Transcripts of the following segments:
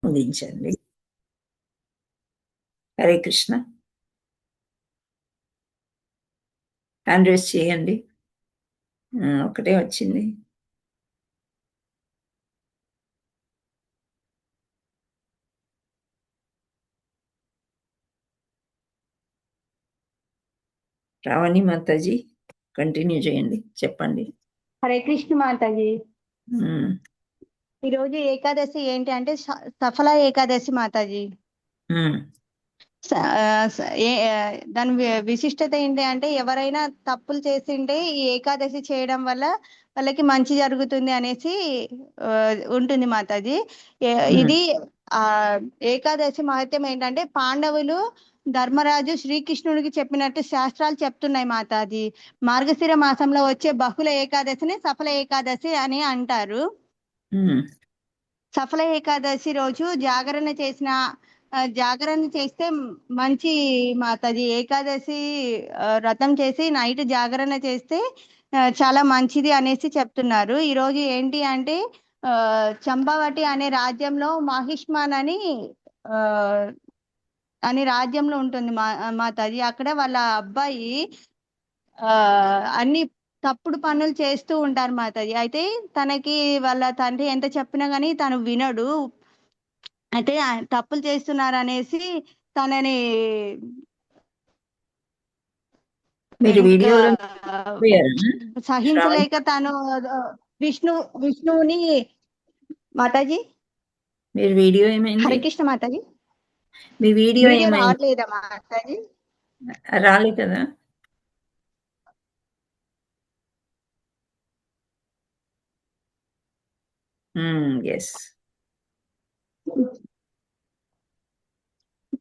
ముగించండి. Hare Krishna. Hand race చేయండి. ఒకటే వచ్చింది. రావణి మాతాజీ కంటిన్యూ చేయండి, చెప్పండి. హరే కృష్ణ మాతాజీ. మ్మ్. ఈరోజు ఏకాదశి ఏంటి అంటే సఫల ఏకాదశి మాతాజీ. మ్మ్. దాని విశిష్టత ఏంటి అంటే ఎవరైనా తప్పులు చేసింటే ఈ ఏకాదశి చేయడం వల్ల వాళ్ళకి మంచి జరుగుతుంది అనేసి ఉంటుంది మాతాజీ. ఇది ఆ ఏకాదశి మహత్యం ఏంటంటే పాండవులు ధర్మరాజు శ్రీకృష్ణుడికి చెప్పినట్టు శాస్త్రాలు చెప్తున్నాయి మాతాజీ. మార్గశిర మాసంలో వచ్చే బహుళ ఏకాదశిని సఫల ఏకాదశి అని అంటారు. సఫల ఏకాదశి రోజు జాగరణ చేస్తే మంచి మాతాజీ. ఏకాదశి వ్రతం చేసి నైట్ జాగరణ చేస్తే చాలా మంచిది అనేసి చెప్తున్నారు. ఈరోజు ఏంటి అంటే చంపావటి అనే రాజ్యంలో మాహిష్మాన్ అని రాజ్యంలో ఉంటుంది మాతాజీ. అక్కడ వాళ్ళ అబ్బాయి అన్ని తప్పుడు పనులు చేస్తూ ఉంటారు మాతాజీ. అయితే తనకి వాళ్ళ తండ్రి ఎంత చెప్పినా కానీ తను వినడు. అయితే తప్పులు చేస్తున్నారు అనేసి తనని సహించలేక తను విష్ణువుని మాతాజీ. మీరు వీడియో ఏమైంది? హరే కృష్ణ మాతాజీ. మీ వీడియో రావట్లేదా మాతాజీ? రాలే కదా. ఎస్.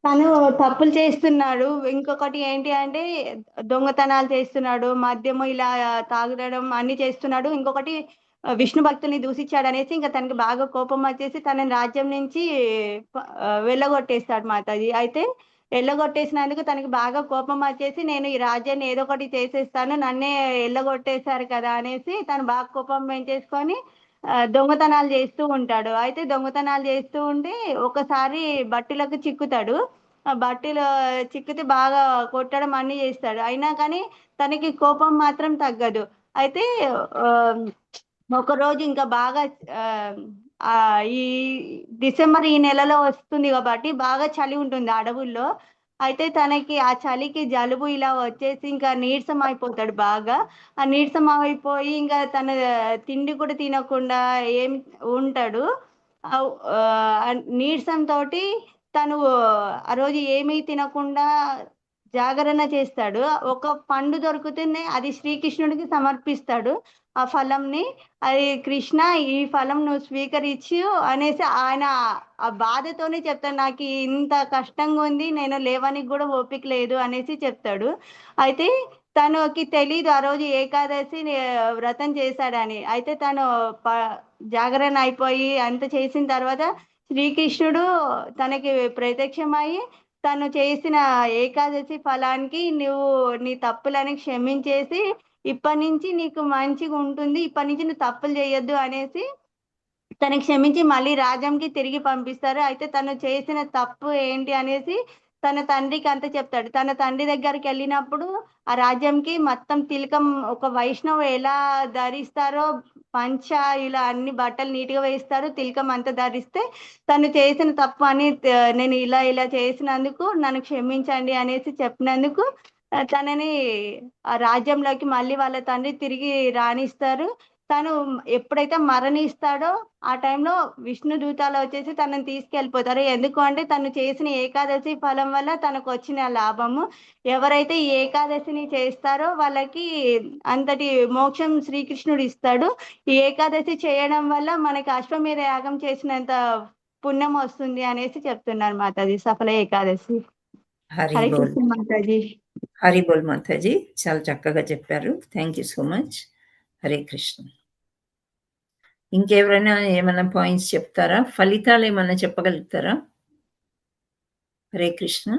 తను తప్పులు చేస్తున్నాడు. ఇంకొకటి ఏంటి అంటే దొంగతనాలు చేస్తున్నాడు, మద్యము ఇలా తాగడం అన్ని చేస్తున్నాడు. ఇంకొకటి విష్ణు భక్తుల్ని దూషించాడు అనేసి ఇంకా తనకి బాగా కోపం వచ్చేసి తనని రాజ్యం నుంచి వెళ్ళగొట్టేస్తాడు మాతాజీ. అయితే వెళ్ళగొట్టేసినందుకు తనకి బాగా కోపం వచ్చేసి నేను ఈ రాజ్యాన్ని ఏదో ఒకటి చేసేస్తాను, నన్నే వెళ్ళగొట్టేశారు కదా అనేసి తను బాగా కోపం పెంచేసుకొని దొంగతనాలు చేస్తూ ఉంటాడు. అయితే దొంగతనాలు చేస్తూ ఉంటే ఒకసారి బట్టలకు చిక్కుతాడు. ఆ బట్టలు చిక్కితే బాగా కొట్టడం అన్ని చేస్తాడు. అయినా కానీ తనకి కోపం మాత్రం తగ్గదు. అయితే ఒకరోజు ఇంకా బాగా ఈ డిసెంబర్ ఈ నెలలో వస్తుంది కాబట్టి బాగా చలి ఉంటుంది అడవుల్లో. అయితే తనకి ఆ చలికి జలుబు ఇలా వచ్చేసి ఇంకా నీరసం అయిపోతాడు బాగా. ఆ నీరసం అయిపోయి ఇంకా తన తిండి కూడా తినకుండా ఏం ఉంటాడు. నీరసం తోటి తను ఆ రోజు ఏమీ తినకుండా జాగరణ చేస్తాడు. ఒక పండు దొరుకుతుంది, అది శ్రీకృష్ణుడికి సమర్పిస్తాడు. ఆ ఫలంని అది కృష్ణ ఈ ఫలం నువ్వు స్వీకరించు అనేసి ఆయన ఆ బాధతోనే చెప్తాడు. నాకు ఇంత కష్టంగా ఉంది, నేను లేవనికి కూడా ఓపిక లేదు అనేసి చెప్తాడు. అయితే తనకి తెలీదు ఆ రోజు ఏకాదశి వ్రతం చేశాడని. అయితే తను జాగరణ అయిపోయి అంత చేసిన తర్వాత శ్రీకృష్ణుడు తనకి ప్రత్యక్షమయ్యి తను చేసిన ఏకాదశి ఫలానికి నువ్వు నీ తప్పులని క్షమించేసి ఇప్పటి నుంచి నీకు మంచిగా ఉంటుంది, ఇప్పటి నుంచి నువ్వు తప్పులు చేయొద్దు అనేసి తనకి క్షమించి మళ్ళీ రాజ్యంకి తిరిగి పంపిస్తారు. అయితే తను చేసిన తప్పు ఏంటి అనేసి తన తండ్రికి అంత చెప్తాడు. తన తండ్రి దగ్గరికి వెళ్ళినప్పుడు ఆ రాజ్యంకి మొత్తం తిలకం ఒక వైష్ణవు ఎలా ధరిస్తారో పంచ ఇలా అన్ని బట్టలు నీట్గా వేస్తారు, తిలకం అంతా ధరిస్తే తను చేసిన తప్పు అని నేను ఇలా ఇలా చేసినందుకు నన్ను క్షమించండి అనేసి చెప్పినందుకు తనని ఆ రాజ్యంలోకి మళ్ళీ వాళ్ళ తండ్రి తిరిగి రాణిస్తారు. తను ఎప్పుడైతే మరణిస్తాడో ఆ టైంలో విష్ణు దూతాలు వచ్చేసి తనని తీసుకెళ్ళిపోతారు. ఎందుకు అంటే తను చేసిన ఏకాదశి ఫలం వల్ల తనకు వచ్చిన లాభము. ఎవరైతే ఈ ఏకాదశిని చేస్తారో వాళ్ళకి అంతటి మోక్షం శ్రీకృష్ణుడు ఇస్తాడు. ఈ ఏకాదశి చేయడం వల్ల మనకి అశ్వమేధ యాగం చేసినంత పుణ్యం వస్తుంది అనేసి చెప్తున్నారు మాతాజీ. సఫల ఏకాదశి. హరే కృష్ణ మాతాజీ. హరి బోల్ మాతాజీ, చాలా చక్కగా చెప్పారు. Thank you so much. Hare Krishna. ఇంకెవరైనా ఏమైనా పాయింట్స్ చెప్తారా? ఫలితాలు ఏమైనా చెప్పగలుగుతారా? హరే కృష్ణ.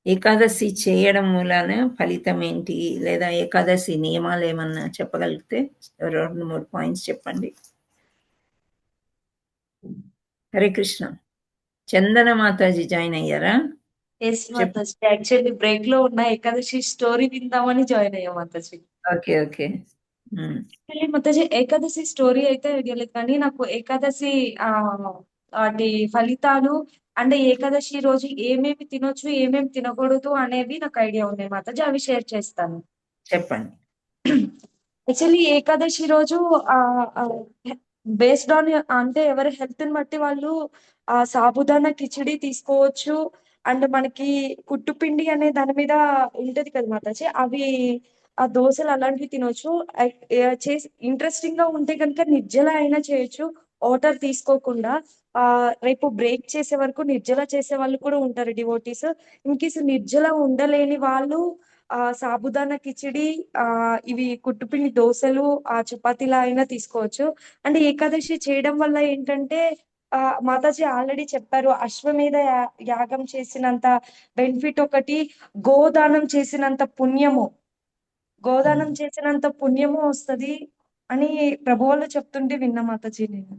ఏకాదశి చేయడం మూలాన ఫలితం ఏంటి, లేదా ఏకాదశి నియమాలు ఏమన్నా చెప్పగలిగితే 2-3 పాయింట్స్ చెప్పండి. హరే కృష్ణ. చందన మాతాజీ జాయిన్ అయ్యారా? ఎస్ చెప్ మాతాజీ, యాక్చువల్లీ బ్రేక్ లో ఉన్న ఏకాదశి స్టోరీ విందామని జాయిన్ అయ్యా Mataji. Okay. Okay. Actually Mataji Ekadashi story అయితే ఐడియా లేదు, కానీ నాకు ఏకాదశి ఆ వాటి ఫలితాలు అంటే ఏకాదశి రోజు ఏమేమి తినొచ్చు ఏమేమి తినకూడదు అనేవి నాకు ఐడియా ఉన్నాయి మాతాజీ, అవి షేర్ చేస్తాను. చెప్పండి. యాక్చువల్లీ ఏకాదశి రోజు బేస్డ్ ఆన్ అంటే ఎవరి హెల్త్ ని బట్టి వాళ్ళు ఆ సాబుదానా కిచిడి తీసుకోవచ్చు. అండ్ మనకి కుట్టుపిండి అనే దాని మీద ఉంటది కదా మాతాజీ, అవి ఆ దోశలు అలాంటివి తినొచ్చు. చేసి ఇంట్రెస్టింగ్ గా ఉంటే కనుక నిర్జల అయినా చేయొచ్చు వాటర్ తీసుకోకుండా. రేపు బ్రేక్ చేసే వరకు నిర్జల చేసే వాళ్ళు కూడా ఉంటారు డివోటీస్. ఇన్ కేసు నిర్జల ఉండలేని వాళ్ళు సాబుదానా కిచిడి, ఇవి కుట్టుపిండి దోశలు, చపాతీలా అయినా తీసుకోవచ్చు. అంటే ఏకాదశి చేయడం వల్ల ఏంటంటే మాతాజీ ఆల్రెడీ చెప్పారు, అశ్వమేధ యాగం చేసినంత బెనిఫిట్ ఒకటి, గోదానం చేసినంత పుణ్యము, గోదానం చేసినంత పుణ్యము వస్తది అని ప్రభు వాళ్ళు చెప్తుంటే విన్నా మాతాజీ నేను.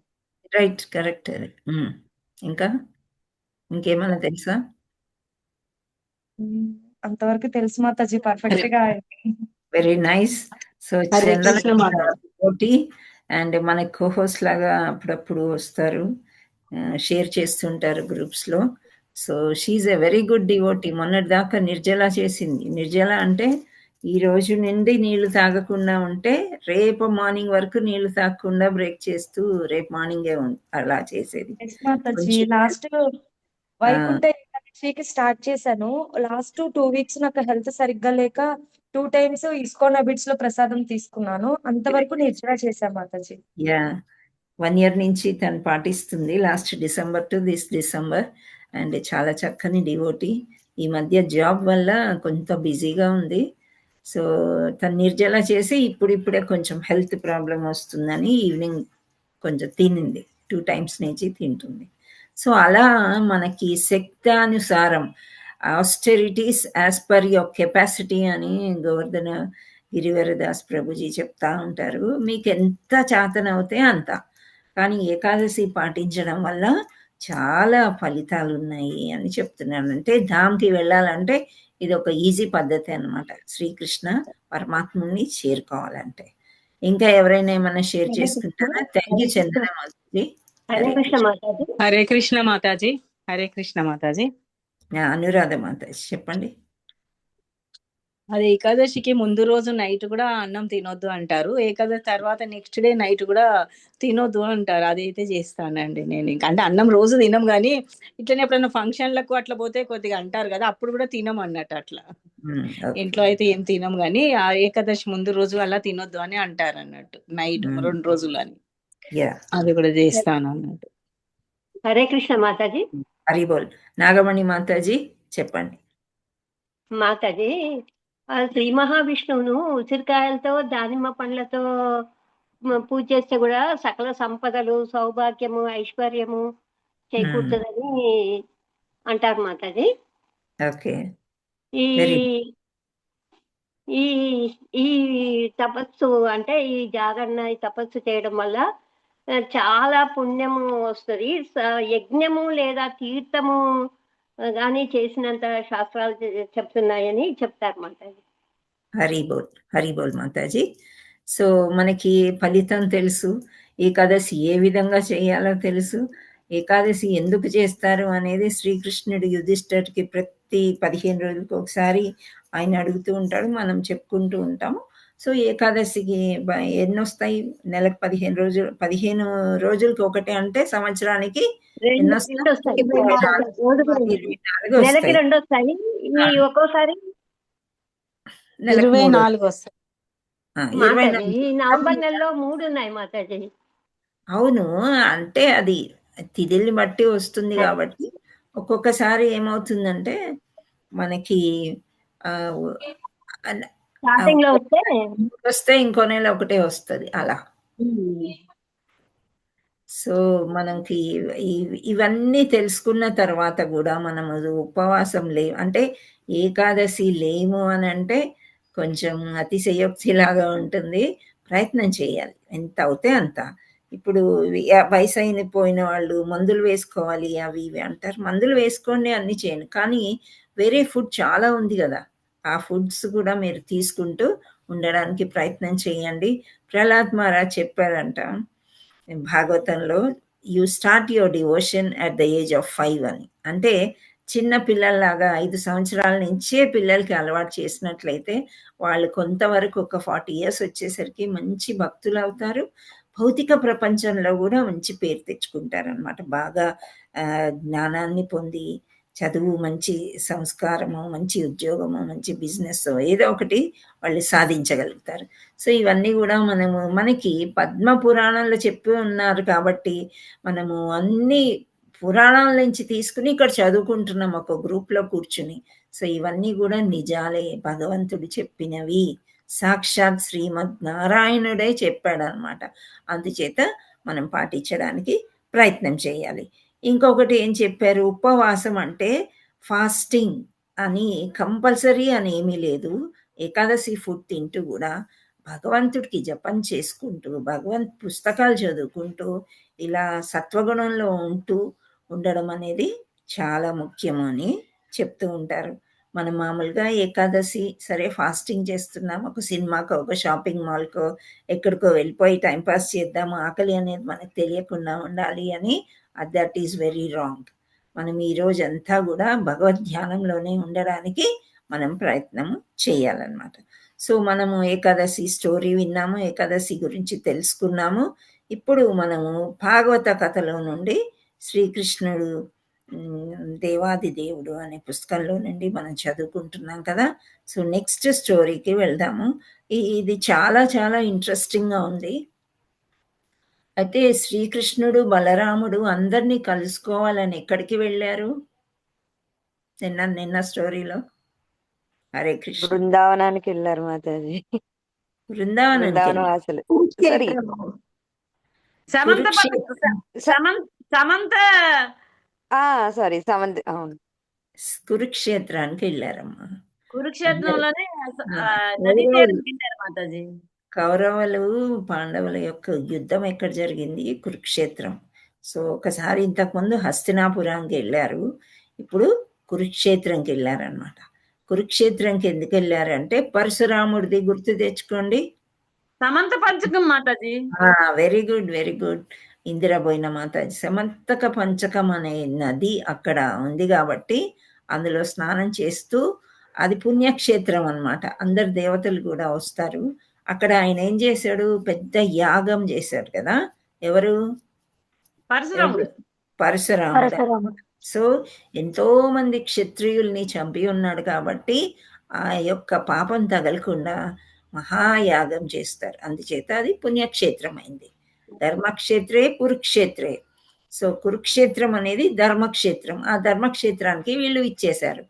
Right, correct. ఇంకా ఇంకేమైనా తెలుసా? అంతవరకు తెలుసు మాతాజీ, పర్ఫెక్ట్ గా. Very nice. సో హరే చందన కృష్ణ మాతాజీ. పోటీ అండ్ మన కోహోస్ట్ లాగా అప్పుడప్పుడు వస్తారు, షేర్ చేస్తుంటారు గ్రూప్స్ లో. So she's a very good devotee. మొన్నటి దాకా నిర్జల చేసింది. నిర్జల అంటే ఈ రోజు నుండి నీళ్లు తాగకుండా ఉంటే రేపు మార్నింగ్ వరకు నీళ్లు తాగకుండా బ్రేక్ చేస్తూ రేపు మార్నింగే అలా చేసేది. మాతాజీ కొంచెం లాస్ట్ వైకుంఠ ఏకాదశికి స్టార్ట్ చేశాను. లాస్ట్ 2 weeks నాకు హెల్త్ సరిగ్గా లేక 2 times ఇస్కాన్ అబిడ్స్ లో ప్రసాదం తీసుకున్నాను. అంతవరకు నిర్జల చేశాను మాతాజీ. యా, 1 year నుంచి తను పాటిస్తుంది, last December to this December. And చాలా చక్కని డివోటీ. ఈ మధ్య జాబ్ వల్ల కొంత బిజీగా ఉంది. సో తను నిర్జల చేసి ఇప్పుడిప్పుడే కొంచెం హెల్త్ ప్రాబ్లం వస్తుందని ఈవినింగ్ కొంచెం తినింది, 2 times నుంచి తింటుంది. సో అలా మనకి శక్తానుసారం austerities as per your capacity అని గోవర్ధన గిరివరదాస్ ప్రభుజీ చెప్తా ఉంటారు. మీకు ఎంత చేతనవుతే అంత. కానీ ఏకాదశి పాటించడం వల్ల చాలా ఫలితాలు ఉన్నాయి అని చెప్తున్నాను. అంటే ధామ్కి వెళ్ళాలంటే ఇది ఒక ఈజీ పద్ధతి అన్నమాట, శ్రీకృష్ణ పరమాత్ముని చేరుకోవాలంటే. ఇంకా ఎవరైనా ఏమైనా షేర్ చేసుకుంటారా? థ్యాంక్ యూ చందన మాతాజీ. హరే కృష్ణ మాతాజీ. హరే కృష్ణ మాతాజీ. హరే కృష్ణ మాతాజీ. అనురాధ మాతాజీ చెప్పండి. అది ఏకాదశికి ముందు రోజు నైట్ కూడా అన్నం తినొద్దు అంటారు, ఏకాదశి తర్వాత నెక్స్ట్ డే నైట్ కూడా తినొద్దు అంటారు. అదైతే చేస్తానండి నేను. ఇంకా అంటే అన్నం రోజు తినం, కానీ ఇట్లనే ఎప్పుడైనా ఫంక్షన్లకు అట్లా పోతే కొద్దిగా అంటారు కదా, అప్పుడు కూడా తినం అన్నట్టు అట్లా. ఇంట్లో అయితే ఏం తినం, కానీ ఆ ఏకాదశి ముందు రోజు అలా తినొద్దు అని అంటారు అన్నట్టు, నైట్ 2 రోజులు అని. అది కూడా చేస్తాను అన్నట్టు. హరే కృష్ణ మాతాజీ. హరిబోల్. నాగమణి మాతాజీ చెప్పండి. మాతాజీ, శ్రీ మహావిష్ణువును ఉసిరికాయలతో దానిమ్మ పండ్లతో పూజ చేస్తే కూడా సకల సంపదలు, సౌభాగ్యము, ఐశ్వర్యము చేకూరుతుందని అంటారు మాతాజీ. ఓకే. ఈ ఈ ఈ తపస్సు అంటే ఈ జాగరణ, ఈ తపస్సు చేయడం వల్ల చాలా పుణ్యము వస్తుంది. యజ్ఞము లేదా తీర్థము కానీ చేసినంత శాస్త్రాలు చెప్తున్నాయని చెప్తారు మాతాజీ. హరిబోల్. హరిబోల్ మాతాజీ. సో మనకి ఫలితం తెలుసు, ఏకాదశి ఏ విధంగా చేయాలో తెలుసు, ఏకాదశి ఎందుకు చేస్తారు అనేది శ్రీకృష్ణుడు యుధిష్ఠిరుడికి ప్రతి 15 రోజులకు ఒకసారి ఆయన అడుగుతూ ఉంటాడు, మనం చెప్పుకుంటూ ఉంటాము. సో ఏకాదశికి ఎన్ని వస్తాయి? నెలకు 15 రోజులు, 15 రోజులకి ఒకటి అంటే సంవత్సరానికి ఎన్ని వస్తాయి? 2 వస్తాయి. ఒక్కోసారి 24 వస్తాయి. నవంబర్ నెలలో 3 ఉన్నాయి మాతాజీ. అవును, అంటే అది తిథిని బట్టి వస్తుంది కాబట్టి ఒక్కొక్కసారి ఏమవుతుందంటే మనకి వస్తే ఇంకో నెల ఒకటే వస్తుంది అలా. సో మనకి ఇవన్నీ తెలుసుకున్న తర్వాత కూడా మనము ఉపవాసం అంటే ఏకాదశి లేము అని అంటే కొంచెం అతిశయోక్తిలాగా ఉంటుంది. ప్రయత్నం చేయాలి ఎంత అవుతే అంత. ఇప్పుడు వయసు అయిపోయిన వాళ్ళు మందులు వేసుకోవాలి అవి ఇవి అంటారు. మందులు వేసుకోండి అన్ని చేయను, కానీ వేరే ఫుడ్ చాలా ఉంది కదా, ఆ ఫుడ్స్ కూడా మీరు తీసుకుంటూ ఉండడానికి ప్రయత్నం చేయండి. ప్రహ్లాద్ మహారాజ్ చెప్పారంట భాగవతంలో, you start your devotion at the age of 5 అని. అంటే చిన్న పిల్లల్లాగా 5 సంవత్సరాల నుంచే పిల్లలకి అలవాటు చేసినట్లయితే వాళ్ళు కొంతవరకు ఒక 40 years వచ్చేసరికి మంచి భక్తులు అవుతారు. భౌతిక ప్రపంచంలో కూడా మంచి పేరు తెచ్చుకుంటారనమాట. బాగా జ్ఞానాన్ని పొంది చదువు, మంచి సంస్కారము, మంచి ఉద్యోగము, మంచి బిజినెస్ ఏదో ఒకటి వాళ్ళు సాధించగలుగుతారు. సో ఇవన్నీ కూడా మనకి పద్మ పురాణంలో చెప్పి ఉన్నారు కాబట్టి మనము అన్ని పురాణాల నుంచి తీసుకుని ఇక్కడ చదువుకుంటున్నాం ఒక గ్రూప్లో కూర్చుని. సో ఇవన్నీ కూడా నిజాలే, భగవంతుడు చెప్పినవి, సాక్షాత్ శ్రీమద్ నారాయణుడే చెప్పాడనమాట. అందుచేత మనం పాటించడానికి ప్రయత్నం చేయాలి. ఇంకొకటి ఏం చెప్పారు, ఉపవాసం అంటే ఫాస్టింగ్ అని కంపల్సరీ అని ఏమీ లేదు. ఏకాదశి ఫుడ్ తింటూ కూడా భగవంతుడికి జపం చేసుకుంటూ, భగవంత్ పుస్తకాలు చదువుకుంటూ, ఇలా సత్వగుణంలో ఉండడం అనేది చాలా ముఖ్యము అని చెప్తూ ఉంటారు. మనం మామూలుగా ఏకాదశి సరే ఫాస్టింగ్ చేస్తున్నాం, ఒక సినిమాకో, ఒక షాపింగ్ మాల్కో, ఎక్కడికో వెళ్ళిపోయి టైంపాస్ చేద్దాము, ఆకలి అనేది మనకు తెలియకుండా ఉండాలి అని, దట్ ఈస్ వెరీ రాంగ్. మనం ఈ రోజంతా కూడా భగవద్ ధ్యానంలోనే ఉండడానికి మనం ప్రయత్నం చేయాలన్నమాట. సో మనము ఏకాదశి స్టోరీ విన్నాము, ఏకాదశి గురించి తెలుసుకున్నాము. ఇప్పుడు మనము భాగవత కథలో నుండి శ్రీకృష్ణుడు దేవాది దేవుడు అనే పుస్తకంలో నుండి మనం చదువుకుంటున్నాం కదా. సో నెక్స్ట్ స్టోరీకి వెళ్దాము. ఇది చాలా చాలా ఇంట్రెస్టింగ్గా ఉంది. అయితే శ్రీకృష్ణుడు, బలరాముడు అందరినీ కలుసుకోవాలని ఎక్కడికి వెళ్ళారు నిన్న స్టోరీలో? హరే కృష్ణ. బృందావనానికి వెళ్ళారు మాతాజీ. బృందావనం అసలు సారీ సమంత అవును కురుక్షేత్రానికి వెళ్ళారమ్మా. కురుక్షేత్రంలోనే మాతాజీ. కౌరవులు పాండవుల యొక్క యుద్ధం ఎక్కడ జరిగింది? కురుక్షేత్రం. సో ఒకసారి ఇంతకుముందు హస్తినాపురానికి వెళ్ళారు, ఇప్పుడు కురుక్షేత్రంకి వెళ్ళారనమాట. కురుక్షేత్రంకి ఎందుకు వెళ్ళారంటే పరశురాముడిది గుర్తు తెచ్చుకోండి, Samanta Panchakam Mataji. Very good, very good. ఇందిరాబోయిన మాతాజీ. సమంతక పంచకం అనే నది అక్కడ ఉంది కాబట్టి అందులో స్నానం చేస్తూ, అది పుణ్యక్షేత్రం అన్నమాట, అందరు దేవతలు కూడా వస్తారు. అక్కడ ఆయన ఏం చేశాడు, పెద్ద యాగం చేశాడు కదా. ఎవరు? పరశురాముడు. సో ఎంతో మంది క్షత్రియుల్ని చంపి ఉన్నాడు కాబట్టి ఆ యొక్క పాపం తగలకుండా మహాయాగం చేస్తారు. అందుచేత అది పుణ్యక్షేత్రం అయింది. ధర్మక్షేత్రే కురుక్షేత్రే. సో కురుక్షేత్రం అనేది ధర్మక్షేత్రం. ఆ ధర్మక్షేత్రానికి వీళ్ళు ఇచ్చేశారు.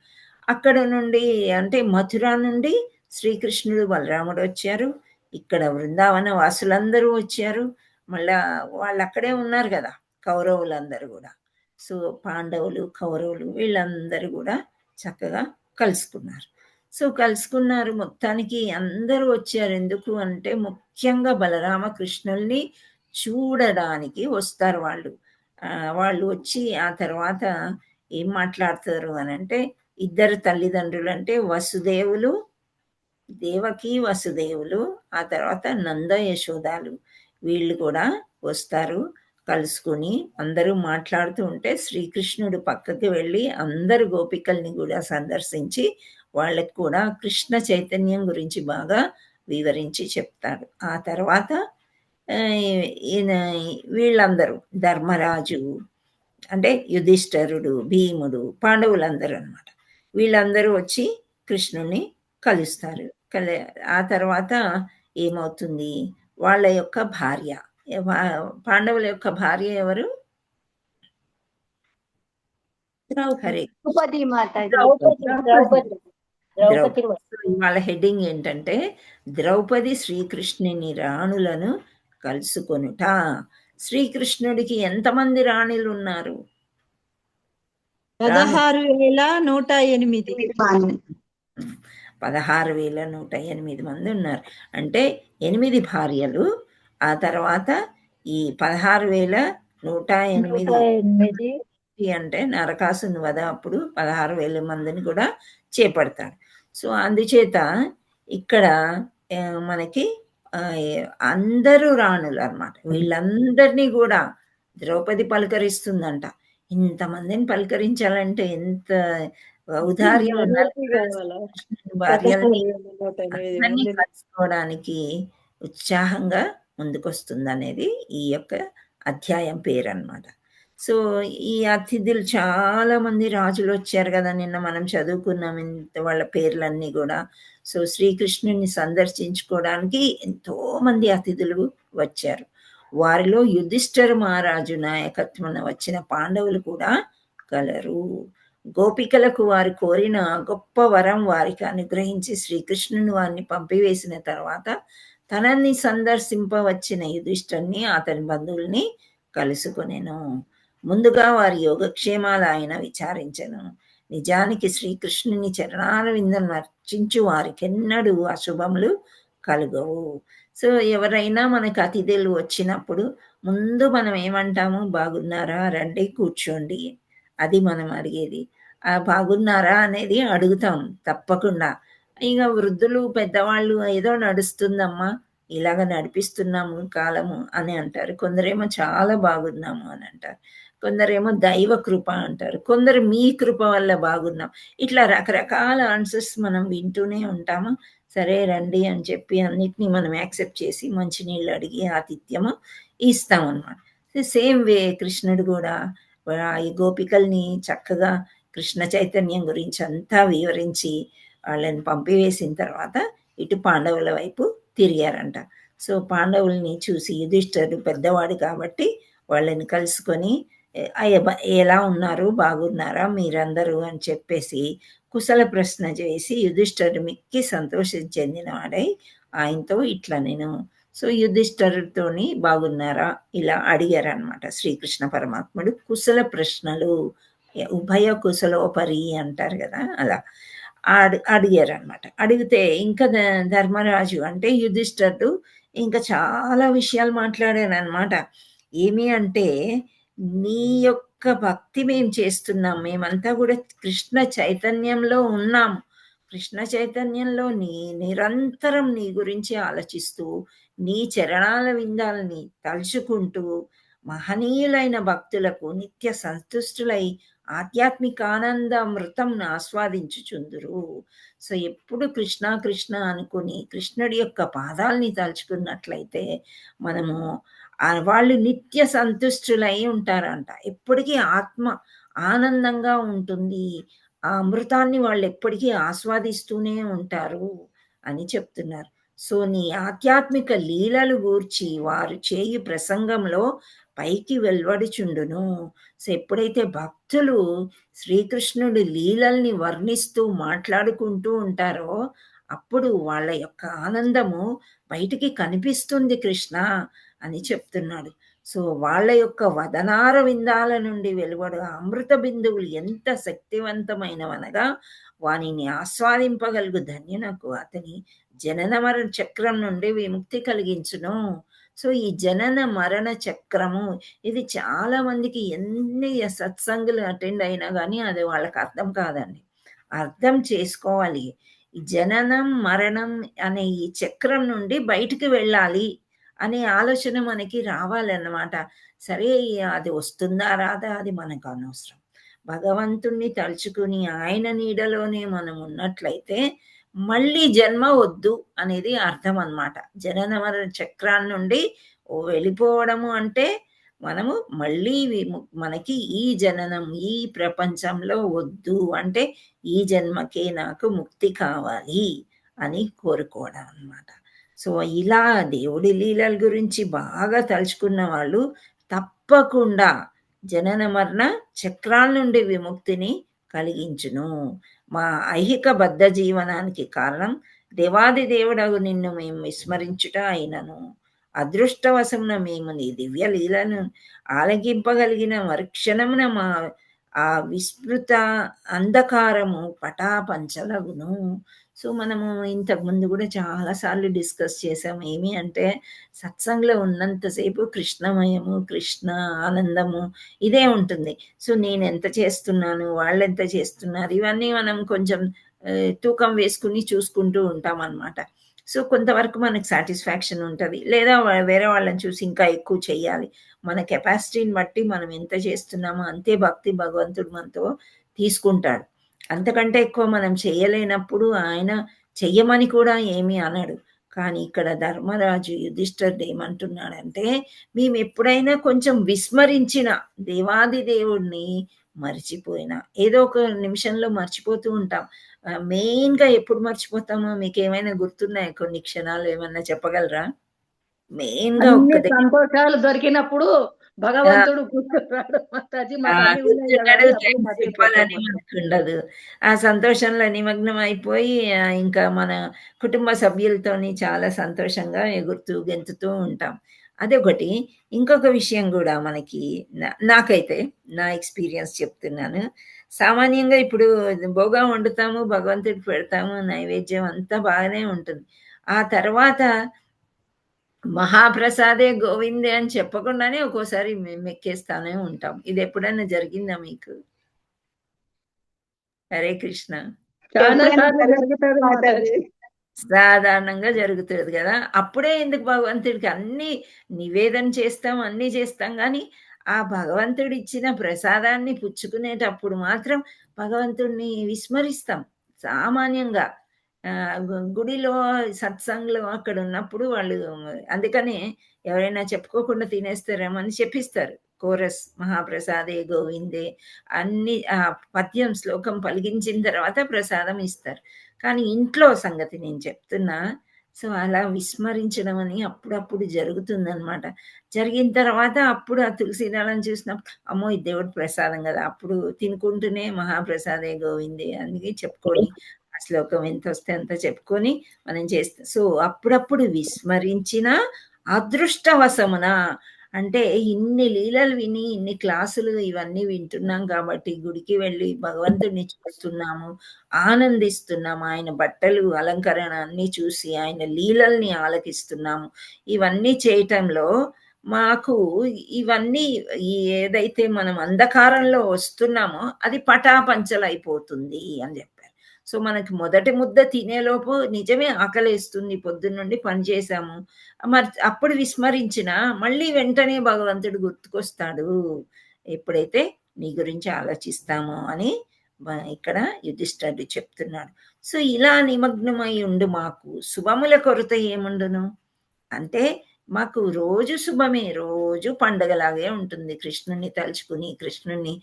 అక్కడ నుండి అంటే మథుర నుండి శ్రీకృష్ణుడు, బలరాముడు వచ్చారు. ఇక్కడ బృందావన వాసులందరూ వచ్చారు. మళ్ళా వాళ్ళు అక్కడే ఉన్నారు కదా కౌరవులందరూ కూడా. సో పాండవులు, కౌరవులు వీళ్ళందరూ కూడా చక్కగా కలుసుకున్నారు. సో కలుసుకున్నారు, మొత్తానికి అందరూ వచ్చారు. ఎందుకు అంటే ముఖ్యంగా బలరామకృష్ణుల్ని చూడడానికి వస్తారు వాళ్ళు. వాళ్ళు వచ్చి ఆ తర్వాత ఏం మాట్లాడతారు అని అంటే, ఇద్దరు తల్లిదండ్రులు అంటే వసుదేవులు, దేవకి వసుదేవులు, ఆ తర్వాత నంద యశోదాలు, వీళ్ళు కూడా వస్తారు. కలుసుకుని అందరూ మాట్లాడుతూ ఉంటే శ్రీకృష్ణుడు పక్కకి వెళ్ళి అందరు గోపికల్ని కూడా సందర్శించి వాళ్ళకి కూడా కృష్ణ చైతన్యం గురించి బాగా వివరించి చెప్తాడు. ఆ తర్వాత వీళ్ళందరూ ధర్మరాజు అంటే యుధిష్ఠరుడు, భీముడు, పాండవులందరూ అన్నమాట, వీళ్ళందరూ వచ్చి కృష్ణుని కలుస్తారు. ఆ తర్వాత ఏమవుతుంది, వాళ్ళ యొక్క భార్య, పాండవుల యొక్క భార్య ఎవరు? వాళ్ళ హెడ్డింగ్ ఏంటంటే ద్రౌపది శ్రీకృష్ణుని రాణులను కలుసుకొనుట. శ్రీకృష్ణుడికి ఎంతమంది రాణులు ఉన్నారు? 16,108. 16,108 మంది ఉన్నారు. అంటే 8 భార్యలు, ఆ తర్వాత ఈ 16,108 108 అంటే నరకాసుని వధ అప్పుడు 16,000 మందిని కూడా చేపడతాడు. సో అందుచేత ఇక్కడ మనకి అందరూ రాణులు అన్నమాట. వీళ్ళందరినీ కూడా ద్రౌపది పలకరిస్తుందంట. ఇంతమందిని పలకరించాలంటే ఎంత ఔదార్యం భార్యల్ని అందరినీ కలుసుకోవడానికి ఉత్సాహంగా ముందుకొస్తుంది అనేది ఈ యొక్క అధ్యాయం పేరు అన్నమాట. సో ఈ అతిథులు చాలా మంది రాజులు వచ్చారు కదా, నిన్న మనం చదువుకున్నాం ఇంత వాళ్ళ పేర్లన్నీ కూడా. సో శ్రీకృష్ణుని సందర్శించుకోవడానికి ఎంతో మంది అతిథులు వచ్చారు. వారిలో యుధిష్ఠిర మహారాజు నాయకత్వన వచ్చిన పాండవులు కూడా కలరు. గోపికలకు వారు కోరిన గొప్ప వరం వారికి అనుగ్రహించి శ్రీకృష్ణుని వారిని పంపివేసిన తర్వాత తనని సందర్శింపవచ్చిన యుధిష్ఠుని అతని బంధువుల్ని కలుసుకొనెను. ముందుగా వారి యోగక్షేమాలు ఆయన విచారించెను. నిజానికి శ్రీకృష్ణుని చరణాల విందను అర్చించు వారికెన్నడూ అశుభములు కలుగవు. సో ఎవరైనా మనకు అతిథులు వచ్చినప్పుడు ముందు మనం ఏమంటాము? బాగున్నారా, రండి కూర్చోండి. అది మనం అడిగేది. బాగున్నారా అనేది అడుగుతాం తప్పకుండా. ఇక వృద్ధులు పెద్దవాళ్ళు ఏదో నడుస్తుందమ్మా, ఇలాగ నడిపిస్తున్నాము కాలము అని అంటారు. కొందరేమో చాలా బాగున్నాము అని అంటారు. కొందరేమో దైవ కృప అంటారు. కొందరు మీ కృప వల్ల బాగున్నాం. ఇట్లా రకరకాల ఆన్సర్స్ మనం వింటూనే ఉంటాము. సరే రండి అని చెప్పి అన్నిటినీ మనం యాక్సెప్ట్ చేసి మంచినీళ్ళు అడిగి ఆతిథ్యము ఇస్తాం అన్నమాట. సేమ్ వే కృష్ణుడు కూడా ఈ గోపికల్ని చక్కగా కృష్ణ చైతన్యం గురించి అంతా వివరించి వాళ్ళని పంపివేసిన తర్వాత ఇటు పాండవుల వైపు తిరిగారంట. సో పాండవుల్ని చూసి యుధిష్ఠిరుడు పెద్దవాడు కాబట్టి వాళ్ళని కలుసుకొని ఎలా ఉన్నారు, బాగున్నారా మీరందరూ అని చెప్పేసి కుశల ప్రశ్న చేసి యుధిష్ఠిరుడు మిక్కి సంతోషం చెందిన వాడై ఆయనతో ఇట్లా నేను. సో యుధిష్ఠిరుడితోని బాగున్నారా ఇలా అడిగారు అనమాట శ్రీకృష్ణ పరమాత్ముడు. కుశల ప్రశ్నలు, ఉభయ కుశలోపరి అంటారు కదా, అలా అడిగారు అనమాట. అడిగితే ఇంకా ధర్మరాజు అంటే యుధిష్ఠిరుడు ఇంకా చాలా విషయాలు మాట్లాడారు అనమాట. ఏమి అంటే, నీ యొక్క భక్తి మేము చేస్తున్నాం, మేమంతా కూడా కృష్ణ చైతన్యంలో ఉన్నాము. కృష్ణ చైతన్యంలో నిరంతరం నీ గురించి ఆలోచిస్తూ నీ చరణాల విందాలని తలుచుకుంటూ మహనీయులైన భక్తులకు నిత్య సంతుష్టులై ఆధ్యాత్మిక ఆనంద అమృతంను ఆస్వాదించుచుందురు. సో ఎప్పుడు కృష్ణ కృష్ణ అనుకుని కృష్ణుడి యొక్క పాదాలని తలుచుకున్నట్లయితే మనము వాళ్ళు నిత్య సంతుష్టులై ఉంటారంట. ఎప్పటికీ ఆత్మ ఆనందంగా ఉంటుంది. ఆ అమృతాన్ని వాళ్ళు ఎప్పటికీ ఆస్వాదిస్తూనే ఉంటారు అని చెప్తున్నారు. సో నీ ఆధ్యాత్మిక లీలలు గూర్చి వారు చేయు ప్రసంగంలో పైకి వెలువడుచుండును. సో ఎప్పుడైతే భక్తులు శ్రీకృష్ణుడి లీలల్ని వర్ణిస్తూ మాట్లాడుకుంటూ ఉంటారో అప్పుడు వాళ్ళ యొక్క ఆనందము బయటికి కనిపిస్తుంది కృష్ణ అని చెప్తున్నాడు. సో వాళ్ళ యొక్క వదనార విందాల నుండి వెలువడు అమృత బిందువులు ఎంత శక్తివంతమైనవనగా వానిని ఆస్వాదింపగలుగు ధన్యునకు అతని జనన మరణ చక్రం నుండి విముక్తి కలిగించును. సో ఈ జనన మరణ చక్రము ఇది చాలా మందికి ఎన్ని సత్సంగులు అటెండ్ అయినా కానీ అది వాళ్ళకి అర్థం కాదండి. అర్థం చేసుకోవాలి. ఈ జననం మరణం అనే ఈ చక్రం నుండి బయటికి వెళ్ళాలి అనే ఆలోచన మనకి రావాలన్నమాట. సరే అది వస్తుందా రాదా అది మనకు అనవసరం. భగవంతుణ్ణి తలుచుకుని ఆయన నీడలోనే మనం ఉన్నట్లయితే మళ్ళీ జన్మ వద్దు అనేది అర్థం అన్నమాట. జనన మరణ చక్రాన్ని నుండి వెళ్ళిపోవడము అంటే మనము మళ్ళీ మనకి ఈ జననం ఈ ప్రపంచంలో వద్దు, అంటే ఈ జన్మకే నాకు ముక్తి కావాలి అని కోరుకోవడం అన్నమాట. సో ఇలా దేవుడి లీలల గురించి బాగా తలుచుకున్న వాళ్ళు తప్పకుండా జనన మరణ చక్రాల నుండి విముక్తిని కలిగించును. మా ఐహిక బద్ధ జీవనానికి కారణం దేవాది దేవుడగు నిన్ను మేము విస్మరించుట అయినను అదృష్టవశమున మేము నీ దివ్య లీలను ఆలగింపగలిగిన మరుక్షణమున మా ఆ విస్మృత అంధకారము పటాపంచలగును. సో మనము ఇంతకుముందు కూడా చాలాసార్లు డిస్కస్ చేసాం. ఏమి అంటే సత్సంగంలో ఉన్నంతసేపు కృష్ణమయము, కృష్ణ ఆనందము ఇదే ఉంటుంది. సో నేను ఎంత చేస్తున్నాను, వాళ్ళు ఎంత చేస్తున్నారు, ఇవన్నీ మనం కొంచెం తూకం వేసుకుని చూసుకుంటూ ఉంటాం అన్నమాట. సో కొంతవరకు మనకు సాటిస్ఫాక్షన్ ఉంటుంది, లేదా వేరే వాళ్ళని చూసి ఇంకా ఎక్కువ చెయ్యాలి. మన కెపాసిటీని బట్టి మనం ఎంత చేస్తున్నామో అంతే భక్తి భగవంతుడు మనతో తీసుకుంటాడు. అంతకంటే ఎక్కువ మనం చేయలేనప్పుడు ఆయన చెయ్యమని కూడా ఏమీ అనడు. కానీ ఇక్కడ ధర్మరాజు యుధిష్ఠిరుడు ఏమంటున్నాడంటే, మేము ఎప్పుడైనా కొంచెం విస్మరించిన దేవాది దేవుడిని మర్చిపోయినా, ఏదో ఒక నిమిషంలో మర్చిపోతూ ఉంటాం. మెయిన్గా ఎప్పుడు మర్చిపోతామో మీకు ఏమైనా గుర్తున్నాయా? కొన్ని క్షణాలు ఏమన్నా చెప్పగలరా? మెయిన్గా అన్ని సంతోషాలు దొరికినప్పుడు భగవంతుడు గుర్తున్నాడు మాతాజీ, మాకు అన్ని ఉన్నాయి కదా అని అప్పుడు చెప్పాలని మర్చిపోతాము. మనకు ఉండదు. ఆ సంతోషంలో నిమగ్నం అయిపోయి ఇంకా మన కుటుంబ సభ్యులతోని చాలా సంతోషంగా ఎగురుతూ గెంతుతూ ఉంటాం. అదొకటి. ఇంకొక విషయం కూడా మనకి నాకైతే నా ఎక్స్పీరియన్స్ చెప్తున్నాను. సామాన్యంగా ఇప్పుడు భోగం వండుతాము, భగవంతుడికి పెడతాము, నైవేద్యం అంతా బాగానే ఉంటుంది. ఆ తర్వాత మహాప్రసాదే గోవిందే అని చెప్పకుండానే ఒక్కోసారి మెక్కేస్తానే ఉంటాం. ఇది ఎప్పుడైనా జరిగిందా మీకు? హరే కృష్ణ. చాలా సార్లు జరుగుతుంది మాతాజీ. సాధారణంగా జరుగుతుంది కదా. అప్పుడే ఎందుకు భగవంతుడికి అన్ని నివేదన చేస్తాం, అన్ని చేస్తాం, కానీ ఆ భగవంతుడు ఇచ్చిన ప్రసాదాన్ని పుచ్చుకునేటప్పుడు మాత్రం భగవంతుడిని విస్మరిస్తాం సామాన్యంగా. గుడిలో సత్సంగంలో అక్కడ ఉన్నప్పుడు వాళ్ళు అందుకనే ఎవరైనా చెప్పుకోకుండా తినేస్తారేమో అని చెప్పిస్తారు. కోరస్ మహాప్రసాదే గోవిందే అన్ని పద్యం శ్లోకం పలికించిన తర్వాత ప్రసాదం ఇస్తారు. కానీ ఇంట్లో సంగతి నేను చెప్తున్నా. సో అలా విస్మరించడం అని అప్పుడప్పుడు జరుగుతుందనమాట. జరిగిన తర్వాత అప్పుడు ఆ తులసి దళం చూసినప్పుడు అమ్మో ఇది దేవుడి ప్రసాదం కదా, అప్పుడు తినుకుంటూనే మహాప్రసాదే గోవిందే అని చెప్పుకొని ఆ శ్లోకం ఎంత వస్తే అంత చెప్పుకొని మనం చేస్తాం. సో అప్పుడప్పుడు విస్మరించిన అదృష్టవశమున, అంటే ఇన్ని లీలలు విని ఇన్ని క్లాసులు ఇవన్నీ వింటున్నాం కాబట్టి గుడికి వెళ్ళి భగవంతుడిని చూస్తున్నాము, ఆనందిస్తున్నాము, ఆయన బట్టలు అలంకరణ అన్ని చూసి ఆయన లీలల్ని ఆలకిస్తున్నాము. ఇవన్నీ చేయటంలో మాకు ఇవన్నీ ఏదైతే మనం అంధకారంలో వస్తున్నామో అది పటాపంచలైపోతుంది అని చెప్పారు. సో మనకి మొదటి ముద్ద తినేలోపు నిజమే ఆకలేస్తుంది, పొద్దున్న నుండి పని చేశాము, మరి అప్పుడు విస్మరించిన మళ్ళీ వెంటనే భగవంతుడు గుర్తుకొస్తాడు ఎప్పుడైతే నీ గురించి ఆలోచిస్తామో అని ఇక్కడ యుధిష్ఠిరుడు చెప్తున్నాడు. సో ఇలా నిమగ్నమై ఉండు మాకు శుభముల కొరత ఏముండును అంటే, మాకు రోజు శుభమే, రోజు పండగలాగే ఉంటుంది. కృష్ణుని తలుచుకుని కృష్ణుని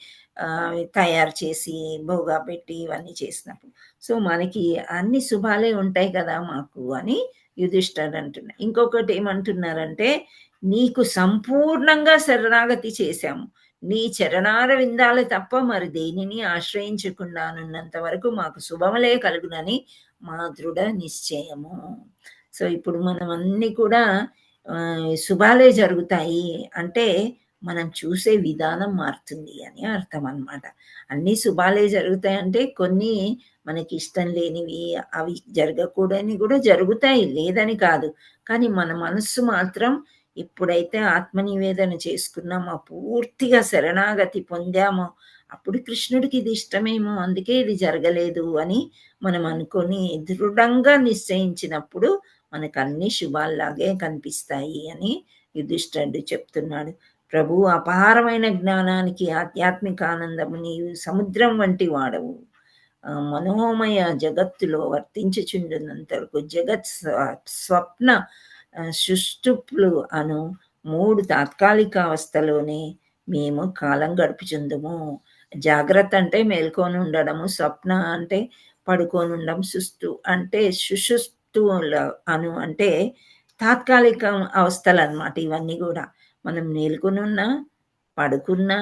తయారు చేసి భోగా పెట్టి ఇవన్నీ చేసినప్పుడు సో మనకి అన్ని శుభాలే ఉంటాయి కదా మాకు అని యుధిష్ఠిరుడు అంటున్నారు. ఇంకొకటి ఏమంటున్నారంటే, నీకు సంపూర్ణంగా శరణాగతి చేశాము, నీ చరణార విందాలు తప్ప మరి దేనిని ఆశ్రయించకుండానున్నంత వరకు మాకు శుభములే కలుగునని మా దృఢ నిశ్చయము. సో ఇప్పుడు మనం అన్ని కూడా శుభాలే జరుగుతాయి అంటే మనం చూసే విధానం మారుతుంది అని అర్థం అన్నమాట. అన్ని శుభాలే జరుగుతాయంటే కొన్ని మనకి ఇష్టం లేనివి అవి జరగకూడని కూడా జరుగుతాయి, లేదని కాదు. కానీ మన మనస్సు మాత్రం ఎప్పుడైతే ఆత్మనివేదన చేసుకున్నామో, పూర్తిగా శరణాగతి పొందామో, అప్పుడు కృష్ణుడికి ఇది ఇష్టమేమో అందుకే ఇది జరగలేదు అని మనం అనుకొని దృఢంగా నిశ్చయించినప్పుడు మనకు అన్ని శుభాల్లాగే కనిపిస్తాయి అని యుధిష్ఠిరుడు చెప్తున్నాడు. ప్రభు అపారమైన జ్ఞానానికి ఆధ్యాత్మిక ఆనందము నీవు సముద్రం వంటి వాడవు, మనోమయ జగత్తులో వర్తించుచుండునంతవరకు జగత్ స్వప్న సుష్టుప్లు అను 3 తాత్కాలిక అవస్థలోనే మేము కాలం గడుపుచుందుము. జాగ్రత్త అంటే మేల్కొని ఉండడము, స్వప్న అంటే పడుకొని ఉండడం, సుష్టు అంటే సుషుప్తుల అను అంటే తాత్కాలిక అవస్థలు అన్నమాట. ఇవన్నీ కూడా మనం మేల్కొని ఉన్నా, పడుకున్నా,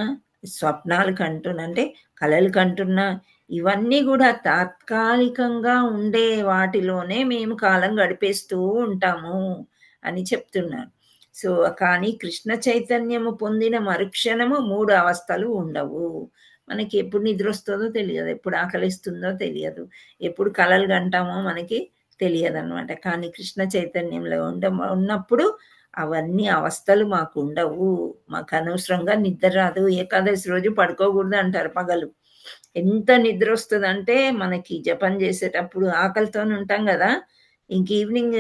స్వప్నాలు కంటున్నా అంటే కలలు కంటున్నా, ఇవన్నీ కూడా తాత్కాలికంగా ఉండే వాటిలోనే మేము కాలం గడిపేస్తూ ఉంటాము అని చెప్తున్నారు. సో కానీ కృష్ణ చైతన్యము పొందిన మరుక్షణము 3 అవస్థలు ఉండవు. మనకి ఎప్పుడు నిద్ర వస్తుందో తెలియదు, ఎప్పుడు ఆకలిస్తుందో తెలియదు, ఎప్పుడు కలలు కంటామో మనకి తెలియదు అనమాట. కానీ కృష్ణ చైతన్యంలో ఉన్నప్పుడు అవన్నీ అవస్థలు మాకు ఉండవు. మాకు అనవసరంగా నిద్ర రాదు. ఏకాదశి రోజు పడుకోకూడదు అంటారు పగలు. ఎంత నిద్ర వస్తుందంటే మనకి జపం చేసేటప్పుడు ఆకలితోనే ఉంటాం కదా, ఇంక ఈవినింగ్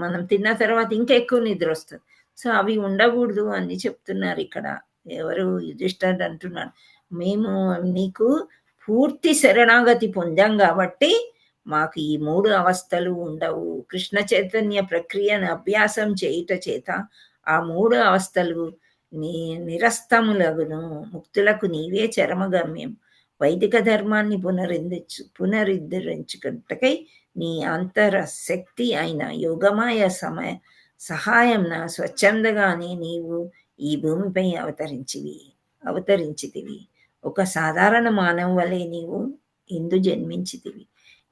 మనం తిన్న తర్వాత ఇంకా ఎక్కువ నిద్ర వస్తుంది. సో అవి ఉండకూడదు అని చెప్తున్నారు ఇక్కడ. ఎవరు యుధిష్ఠిరుడు అంటున్నాడు, మేము నీకు పూర్తి శరణాగతి పొందాం కాబట్టి మాకు ఈ 3 అవస్థలు ఉండవు. కృష్ణ చైతన్య ప్రక్రియను అభ్యాసం చేయుట చేత ఆ 3 అవస్థలు నిరస్తములగును. ముక్తులకు నీవే చరమగమ్యం. వైదిక ధర్మాన్ని పునరుద్ధరించుకుంటకై నీ అంతర శక్తి అయిన యోగమాయ సహాయంన స్వచ్ఛందగానే నీవు ఈ భూమిపై అవతరించితివి. ఒక సాధారణ మానవు వలె నీవు ఇందు జన్మించితివి.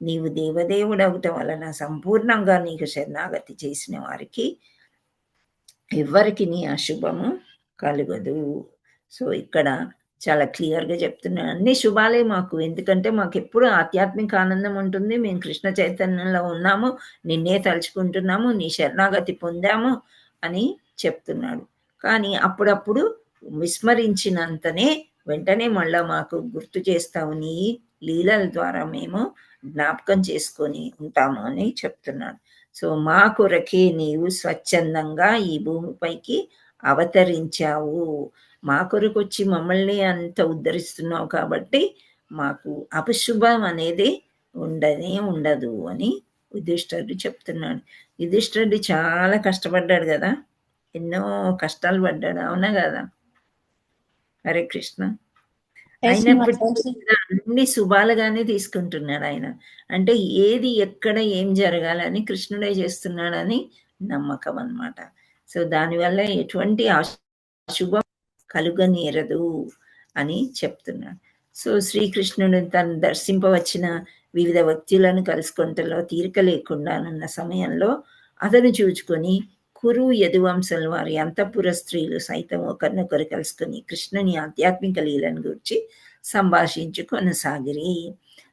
నీవు దేవదేవుడవటం వలన సంపూర్ణంగా నీకు శరణాగతి చేసిన వారికి ఎవ్వరికి నీ అశుభము కలుగదు. సో ఇక్కడ చాలా క్లియర్గా చెప్తున్నాను, అన్ని శుభాలే మాకు, ఎందుకంటే మాకు ఎప్పుడు ఆధ్యాత్మిక ఆనందం ఉంటుంది. మేము కృష్ణ చైతన్యంలో ఉన్నాము, నిన్నే తలుచుకుంటున్నాము, నీ శరణాగతి పొందాము అని చెప్తున్నాడు. కానీ అప్పుడప్పుడు విస్మరించినంతనే వెంటనే మళ్ళా మాకు గుర్తు చేస్తావు, నీ లీలల ద్వారా మేము జ్ఞాపకం చేసుకొని ఉంటాము అని చెప్తున్నాడు. సో మా కొరకే నీవు స్వచ్ఛందంగా ఈ భూమిపైకి అవతరించావు, మా కొరకు వచ్చి మమ్మల్ని అంత ఉద్ధరిస్తున్నావు కాబట్టి మాకు అపశుభం అనేది ఉండదు అని యుధిష్ఠిరుడు చెప్తున్నాడు. యుధిష్ఠిరుడు చాలా కష్టపడ్డాడు కదా, ఎన్నో కష్టాలు పడ్డాడు, అవునా కదా? హరే కృష్ణ. అయినప్పటికీ అన్ని శుభాలుగానే తీసుకుంటున్నాడు ఆయన. అంటే ఏది ఎక్కడ ఏం జరగాలని కృష్ణుడే చేస్తున్నాడని నమ్మకం అన్నమాట. సో దానివల్ల ఎటువంటి అశుభం కలుగనేరదు అని చెప్తున్నాడు. సో శ్రీకృష్ణుడు తను దర్శింపవచ్చిన వివిధ వ్యక్తులను కలుసుకుంటలో తీరిక లేకుండానున్న సమయంలో అతను చూచుకొని కురు యదువంశం వారి అంతఃపుర స్త్రీలు సైతం ఒకరినొకరు కలుసుకొని కృష్ణుని ఆధ్యాత్మిక లీలను గురించి సంభాషించు కొనసాగిరి.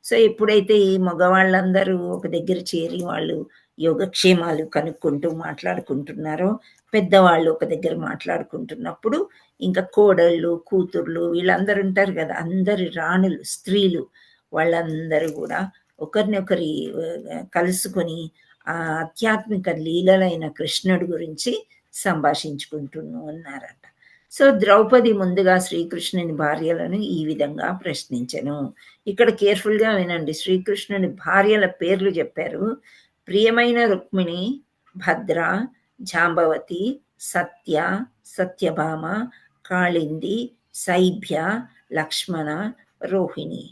సో ఎప్పుడైతే ఈ మగవాళ్ళందరూ ఒక దగ్గర చేరి వాళ్ళు యోగక్షేమాలు కనుక్కుంటూ మాట్లాడుకుంటున్నారో, పెద్దవాళ్ళు ఒక దగ్గర మాట్లాడుకుంటున్నప్పుడు ఇంకా కోడళ్ళు, కూతుర్లు వీళ్ళందరూ ఉంటారు కదా, అందరి రాణులు, స్త్రీలు, వాళ్ళందరూ కూడా ఒకరినొకరి కలుసుకొని ఆ ఆధ్యాత్మిక లీలలైన కృష్ణుడి గురించి సంభాషించుకుంటూ ఉన్నారట. సో ద్రౌపది ముందుగా శ్రీకృష్ణుని భార్యలను ఈ విధంగా ప్రశ్నించెను. ఇక్కడ కేర్ఫుల్గా వినండి, శ్రీకృష్ణుని భార్యల పేర్లు చెప్పారు. ప్రియమైన రుక్మిణి, భద్ర, జాంబవతి, సత్య, సత్యభామ, కాళింది, సైభ్య, లక్ష్మణ, రోహిణి.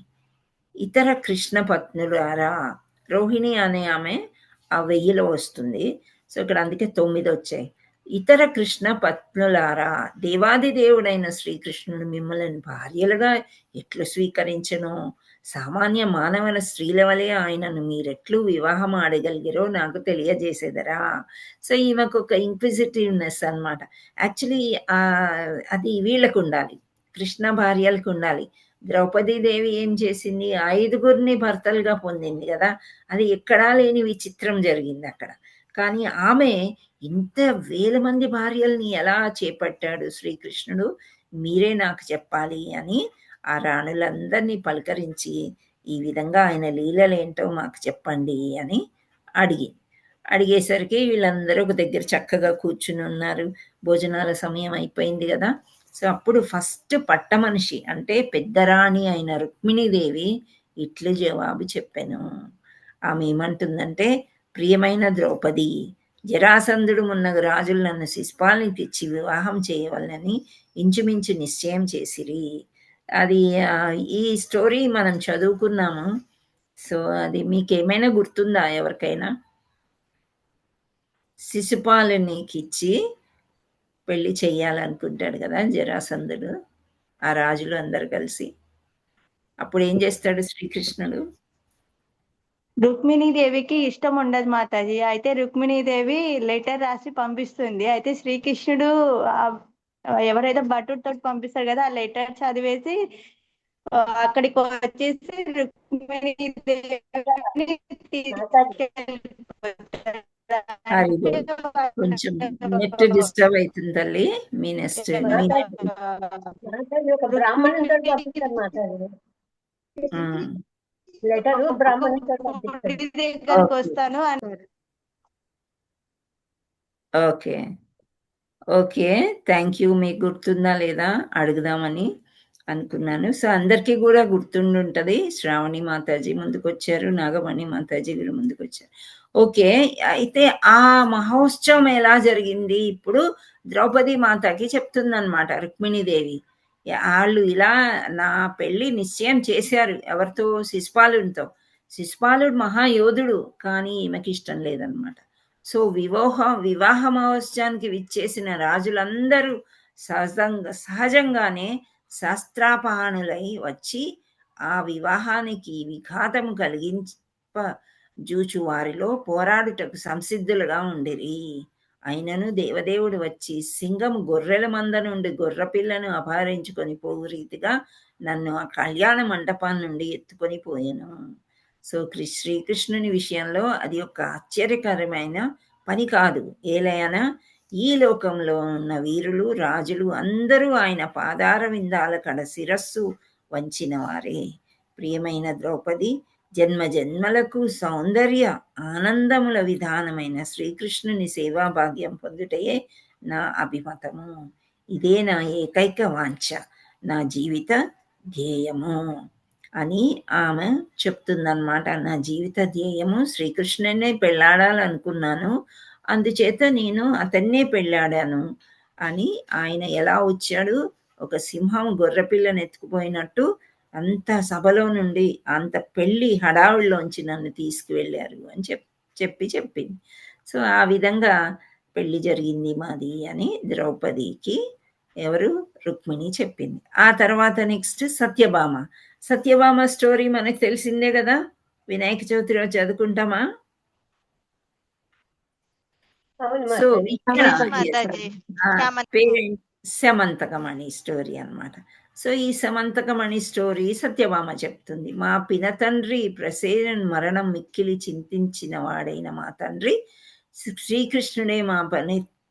ఇతర కృష్ణ పత్నులారా, రోహిణి అనే ఆమె ఆ 1000లో వస్తుంది. సో ఇక్కడ అందుకే 9 వచ్చాయి. ఇతర కృష్ణ పత్నులారా, దేవాది దేవుడైన శ్రీకృష్ణుడు మిమ్మల్ని భార్యలుగా ఎట్లు స్వీకరించను? సామాన్య మానవుల స్త్రీల వలె ఆయనను మీరెట్లు వివాహం ఆడగలిగారో నాకు తెలియజేసేదరా. సో ఈమెకు ఒక ఇంక్విజిటివ్నెస్ అనమాట. యాక్చువల్లీ అది వీళ్ళకు ఉండాలి, కృష్ణ భార్యలకు ఉండాలి. ద్రౌపదీదేవి ఏం చేసింది, 5గురిని భర్తలుగా పొందింది కదా, అది ఎక్కడా లేని విచిత్రం జరిగింది అక్కడ. కానీ ఆమె ఇంత 1000 మంది భార్యల్ని ఎలా చేపట్టాడు శ్రీకృష్ణుడు, మీరే నాకు చెప్పాలి అని ఆ రాణులందరినీ పలకరించి ఈ విధంగా ఆయన లీలలేంటో మాకు చెప్పండి అని అడిగేసరికి వీళ్ళందరూ ఒక దగ్గర చక్కగా కూర్చుని ఉన్నారు. భోజనాల సమయం అయిపోయింది కదా. సో అప్పుడు ఫస్ట్ పట్టమనిషి అంటే పెద్దరాణి అయిన రుక్మిణీదేవి ఇట్లు జవాబు చెప్పాను. ఆమె ఏమంటుందంటే, ప్రియమైన ద్రౌపది, జరాసంధుడు మున్నగు రాజులు నన్ను శిశుపాలని తెచ్చి వివాహం చేయవలనని ఇంచుమించు నిశ్చయం చేసిరి. అది ఈ స్టోరీ మనం చదువుకున్నాము. సో అది మీకేమైనా గుర్తుందా ఎవరికైనా? శిశుపాలునికి ఇచ్చి పెళ్లి చెయ్యాలనుకుంటాడు కదా జరాసంధుడు, ఆ రాజులు అందరు కలిసి. అప్పుడు ఏం చేస్తాడు శ్రీకృష్ణుడు? రుక్మిణీదేవికి ఇష్టం ఉండదు మాతాజీ. అయితే రుక్మిణీదేవి లెటర్ రాసి పంపిస్తుంది. అయితే శ్రీకృష్ణుడు ఎవరైతే భటుడితో పంపిస్తాడు కదా, ఆ లెటర్ చదివేసి అక్కడికి వచ్చేసి రుక్మిణి దేవిని హరిబోల్. కొంచెం నెట్ డిస్టర్బ్ అవుతుంది తల్లి. మీ నెక్స్ట్ మాతాజీ ఒక బ్రాహ్మణునితో పంపిస్తారు మాతాజీ. లెటర్ బ్రాహ్మణునితో పంపిస్తారు. దగ్గరికి వస్తాను అని. Okay okay, thank you. మీకు గుర్తుందా లేదా అడుగుదామని అనుకున్నాను. సో అందరికీ కూడా గుర్తుండుంటది. శ్రావణి మాతాజీ ముందుకు వచ్చారు, నాగమణి మాతాజీ వీళ్ళు ముందుకు వచ్చారు. ఓకే, అయితే ఆ మహోత్సవం ఎలా జరిగింది ఇప్పుడు ద్రౌపది మాతకి చెప్తుందన్నమాట రుక్మిణీదేవి. వాళ్ళు ఇలా నా పెళ్లి నిశ్చయం చేశారు. ఎవరితో? శిశుపాలుడితో. శిశుపాలుడు మహాయోధుడు, కానీ ఈమెకి ఇష్టం లేదనమాట. సో వివాహ మహోత్సవానికి విచ్చేసిన రాజులందరూ సహజంగానే శాస్త్రాపహానులై వచ్చి ఆ వివాహానికి విఘాతము జూచు వారిలో పోరాడుటకు సంసిద్ధులుగా ఉండిరి. అయినను దేవదేవుడు వచ్చి సింగము గొర్రెల మంద నుండి గొర్రెపిల్లను అపహరించుకొని పోవు రీతిగా నన్ను ఆ కళ్యాణ మండపం నుండి ఎత్తుకొని పోయాను. సో శ్రీకృష్ణుని విషయంలో అది ఒక ఆశ్చర్యకరమైన పని కాదు. ఏలైనా ఈ లోకంలో ఉన్న వీరులు రాజులు అందరూ ఆయన పాదార విందాల కడ శిరస్సు వంచిన వారే. ప్రియమైన ద్రౌపది, జన్మ జన్మలకు సౌందర్య ఆనందముల విధానమైన శ్రీకృష్ణుని సేవా భాగ్యం పొందుటయే నా అభిమతము. ఇదే నా ఏకైక వాంఛ, నా జీవిత ధ్యేయము అని ఆమె చెప్తుందన్నమాట. నా జీవిత ధ్యేయము శ్రీకృష్ణునే పెళ్ళాడాలనుకున్నాను, అందుచేత నేను అతన్నే పెళ్ళాడాను అని. ఆయన ఎలా వచ్చాడు? ఒక సింహం గొర్రెపిల్లను ఎత్తుకుపోయినట్టు అంత సభలో నుండి అంత పెళ్లి హడావుల్లోంచి నన్ను తీసుకువెళ్ళారు అని చెప్పింది. సో ఆ విధంగా పెళ్లి జరిగింది మాది అని ద్రౌపదికి ఎవరు? రుక్మిణి చెప్పింది. ఆ తర్వాత నెక్స్ట్ సత్యభామ. సత్యభామ స్టోరీ మనకు తెలిసిందే కదా, వినాయక చవితి రోజు చదువుకుంటామా? సో శమంతకమణి స్టోరీ అన్నమాట. సో ఈ శమంతకమణి స్టోరీ సత్యభామ చెప్తుంది. మా పినతండ్రి ప్రసేన మరణం మిక్కిలి చింతించిన వాడైన మా తండ్రి శ్రీకృష్ణుడే మా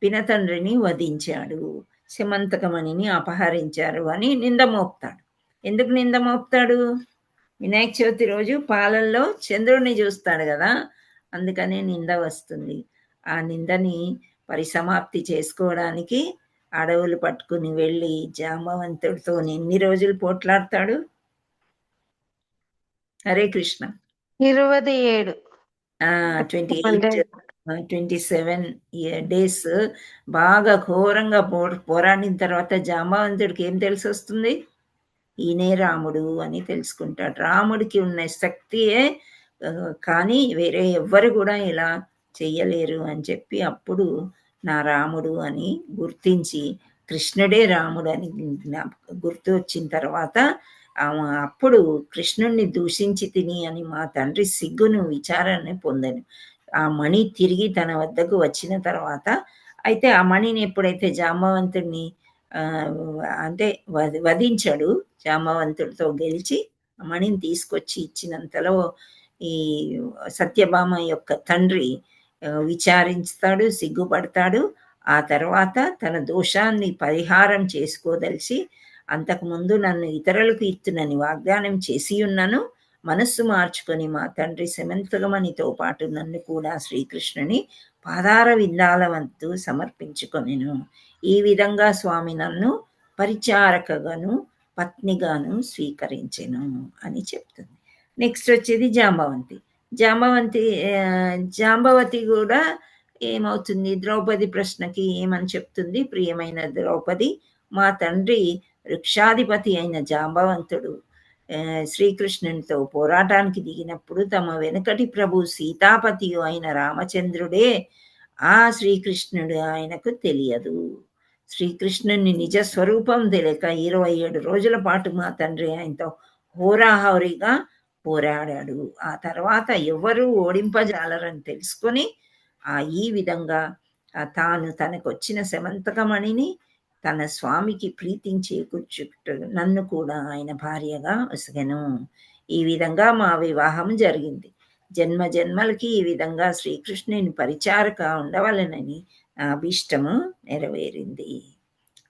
పినతండ్రిని వధించాడు, శమంతకమణిని అపహరించారు అని నింద మోపుతాడు. ఎందుకు నింద మోపుతాడు? వినాయక చవితి రోజు పాలల్లో చంద్రుడిని చూస్తాడు కదా, అందుకనే నింద వస్తుంది. ఆ నిందని పరిసమాప్తి చేసుకోవడానికి అడవులు పట్టుకుని వెళ్ళి జాంబవంతుడితో ఎన్ని రోజులు పోట్లాడతాడు? హరే కృష్ణ. 27 27 డేస్ బాగా ఘోరంగా పోరాడిన తర్వాత జాంబవంతుడికి ఏం తెలిసి వస్తుంది? ఈయనే రాముడు అని తెలుసుకుంటాడు. రాముడికి ఉన్న శక్తియే కానీ వేరే ఎవ్వరు కూడా ఇలా చెయ్యలేరు అని చెప్పి అప్పుడు నా రాముడు అని గుర్తించి కృష్ణుడే రాముడు అని గుర్తు వచ్చిన తర్వాత అప్పుడు కృష్ణుణ్ణి దూషించి తిని అని మా తండ్రి సిగ్గును విచారాన్ని పొందాను. ఆ మణి తిరిగి తన వద్దకు వచ్చిన తర్వాత అయితే ఆ మణిని ఎప్పుడైతే జాంబవంతుడిని అంటే వధించాడు, జాంబవంతుడితో గెలిచి మణిని తీసుకొచ్చి ఇచ్చినంతలో ఈ సత్యభామ యొక్క తండ్రి విచారిస్తాడు, సిగ్గుపడతాడు. ఆ తర్వాత తన దోషాన్ని పరిహారం చేసుకోదలిచి అంతకుముందు నన్ను ఇతరులకు ఇత్తునని వాగ్దానం చేసి ఉన్నాను, మనస్సు మార్చుకొని మా తండ్రి శమంతకమణితో పాటు నన్ను కూడా శ్రీకృష్ణుని పాదార విందాల వంతు సమర్పించుకొనెను. ఈ విధంగా స్వామి నన్ను పరిచారకగాను పత్నిగాను స్వీకరించెను అని చెప్తుంది. నెక్స్ట్ వచ్చేది జాంబవంతి. జాంబవతి కూడా ఏమవుతుంది? ద్రౌపది ప్రశ్నకి ఏమని చెప్తుంది? ప్రియమైన ద్రౌపది, మా తండ్రి వృక్షాధిపతి అయిన జాంబవంతుడు శ్రీకృష్ణునితో పోరాటానికి దిగినప్పుడు తమ వెనుకటి ప్రభు సీతాపతి అయిన రామచంద్రుడే ఆ శ్రీకృష్ణుడు ఆయనకు తెలియదు. శ్రీకృష్ణుని నిజ స్వరూపం తెలియక 27 రోజుల పాటు మా తండ్రి ఆయనతో హోరాహోరీగా పోరాడాడు. ఆ తర్వాత ఎవరు ఓడింపజాలరని తెలుసుకొని ఈ విధంగా తాను తనకు వచ్చిన శమంతకమణిని తన స్వామికి ప్రీతిని చేకూర్చుట నన్ను కూడా ఆయన భార్యగా వసగెను. ఈ విధంగా మా వివాహం జరిగింది. జన్మ జన్మలకి ఈ విధంగా శ్రీకృష్ణుని పరిచారక ఉండవలనని నా అభీష్టము నెరవేరింది.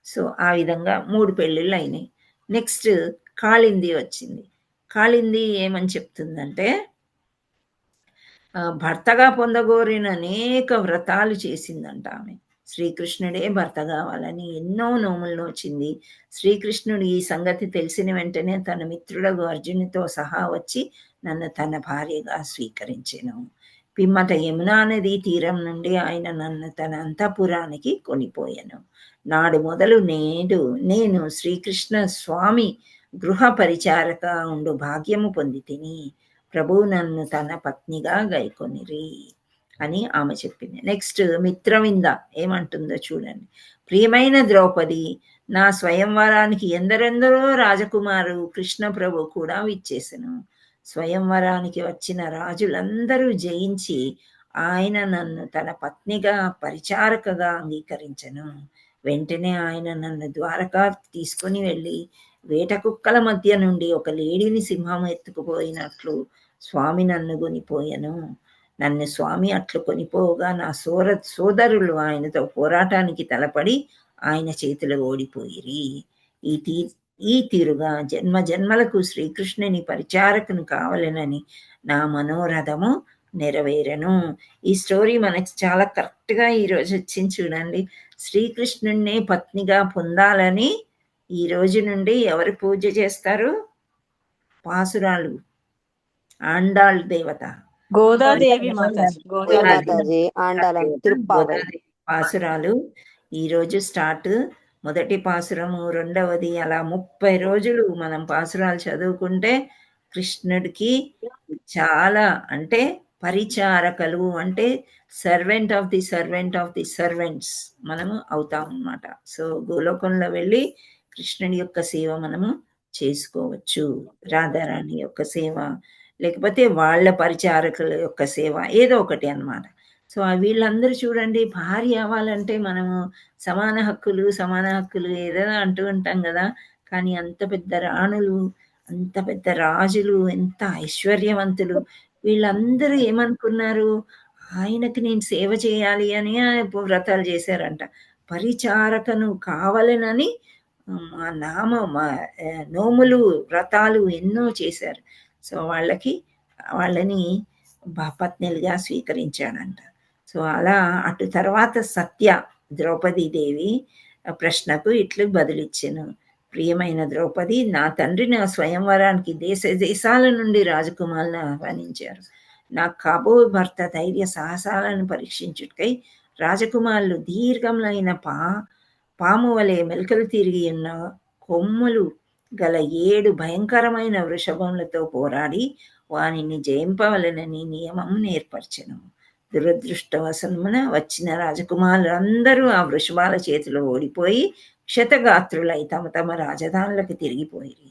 సో ఆ విధంగా 3 పెళ్ళిళ్ళు అయినాయి. నెక్స్ట్ కాళింది వచ్చింది. కాళింది ఏమని చెప్తుందంటే, భర్తగా పొందగోరిన అనేక వ్రతాలు చేసిందంట ఆమె. శ్రీకృష్ణుడే భర్త కావాలని ఎన్నో నోములు నోచింది. శ్రీకృష్ణుడు ఈ సంగతి తెలిసిన వెంటనే తన మిత్రుడు అర్జునుడితో సహా వచ్చి నన్ను తన భార్యగా స్వీకరించెను. పిమ్మట యమునా నది తీరం నుండి ఆయన నన్ను తన అంతఃపురానికి కొనిపోయాను. నాడు మొదలు నేను శ్రీకృష్ణ స్వామి గృహ పరిచారక ఉండు భాగ్యము పొంది తిని ప్రభువు నన్ను తన పత్నిగా గైకొనిరి అని ఆమె చెప్పింది. నెక్స్ట్ మిత్రవింద ఏమంటుందో చూడండి. ప్రియమైన ద్రౌపది, నా స్వయంవరానికి ఎందరెందరో రాజకుమారు కృష్ణ ప్రభు కూడా విచ్చేసెను. స్వయంవరానికి వచ్చిన రాజులందరూ జయించి ఆయన నన్ను తన పత్నిగా పరిచారకగా అంగీకరించెను. వెంటనే ఆయన నన్ను ద్వారకా తీసుకుని వెళ్ళి వేట కుక్కల మధ్య నుండి ఒక లేడీని సింహం ఎత్తుకుపోయినట్లు స్వామి నన్ను కొనిపోయెను. నన్ను స్వామి అట్లు కొనిపోగా నా సోదరులు ఆయనతో పోరాటానికి తలపడి ఆయన చేతిలో ఓడిపోయిరి. ఈ తీరుగా జన్మ జన్మలకు శ్రీకృష్ణుని పరిచారకును కావాలనని నా మనోరథము నెరవేరెను. ఈ స్టోరీ మనకి చాలా కరెక్ట్గా ఈరోజు వచ్చింది చూడండి. శ్రీకృష్ణున్నే పత్నిగా పొందాలని ఈ రోజు నుండి ఎవరు పూజ చేస్తారు? పాసురాలు, ఆండాళ్ దేవత, గోదాదేవి పాసురాలు ఈరోజు స్టార్ట్. మొదటి పాసురము, రెండవది, అలా 30 రోజులు మనం పాసురాలు చదువుకుంటే కృష్ణుడికి చాలా అంటే పరిచారకలు అంటే సర్వెంట్ ఆఫ్ ది సర్వెంట్స్ మనము అవుతాం అన్నమాట. సో గోలోకంలో వెళ్ళి కృష్ణుడి యొక్క సేవ మనము చేసుకోవచ్చు. రాధారాణి యొక్క సేవ, లేకపోతే వాళ్ళ పరిచారకుల యొక్క సేవ, ఏదో ఒకటి అన్నమాట. సో వీళ్ళందరూ చూడండి, భార్య అవ్వాలంటే మనము సమాన హక్కులు ఏదో అంటూ ఉంటాం కదా. కానీ అంత పెద్ద రాణులు, అంత పెద్ద రాజులు, ఎంత ఐశ్వర్యవంతులు, వీళ్ళందరూ ఏమనుకున్నారు? ఆయనకి నేను సేవ చేయాలి అని వ్రతాలు చేశారంట. పరిచారకను కావాలనని మా నోములు, వ్రతాలు ఎన్నో చేశారు. సో వాళ్ళని పత్నులుగా స్వీకరించాడంట. సో అలా అటు తర్వాత సత్య ద్రౌపదీదేవి ప్రశ్నకు ఇట్లు బదులిచ్చెను. ప్రియమైన ద్రౌపది, నా తండ్రి నా స్వయంవరానికి దేశాల నుండి రాజకుమారులను ఆహ్వానించారు. నా కాబో భర్త ధైర్య సాహసాలను పరీక్షించుటకై రాజకుమారులు దీర్ఘములైన పాము వలె మెలకలు తిరిగి ఉన్న కొమ్ములు గల 7 భయంకరమైన వృషభములతో పోరాడి వానిని జయింపవలనని నియమం నేర్పరచెను. దురదృష్టవశమున వచ్చిన రాజకుమారులు అందరూ ఆ వృషభాల చేతిలో ఓడిపోయి క్షతగాత్రులై తమ రాజధానులకు తిరిగిపోయి.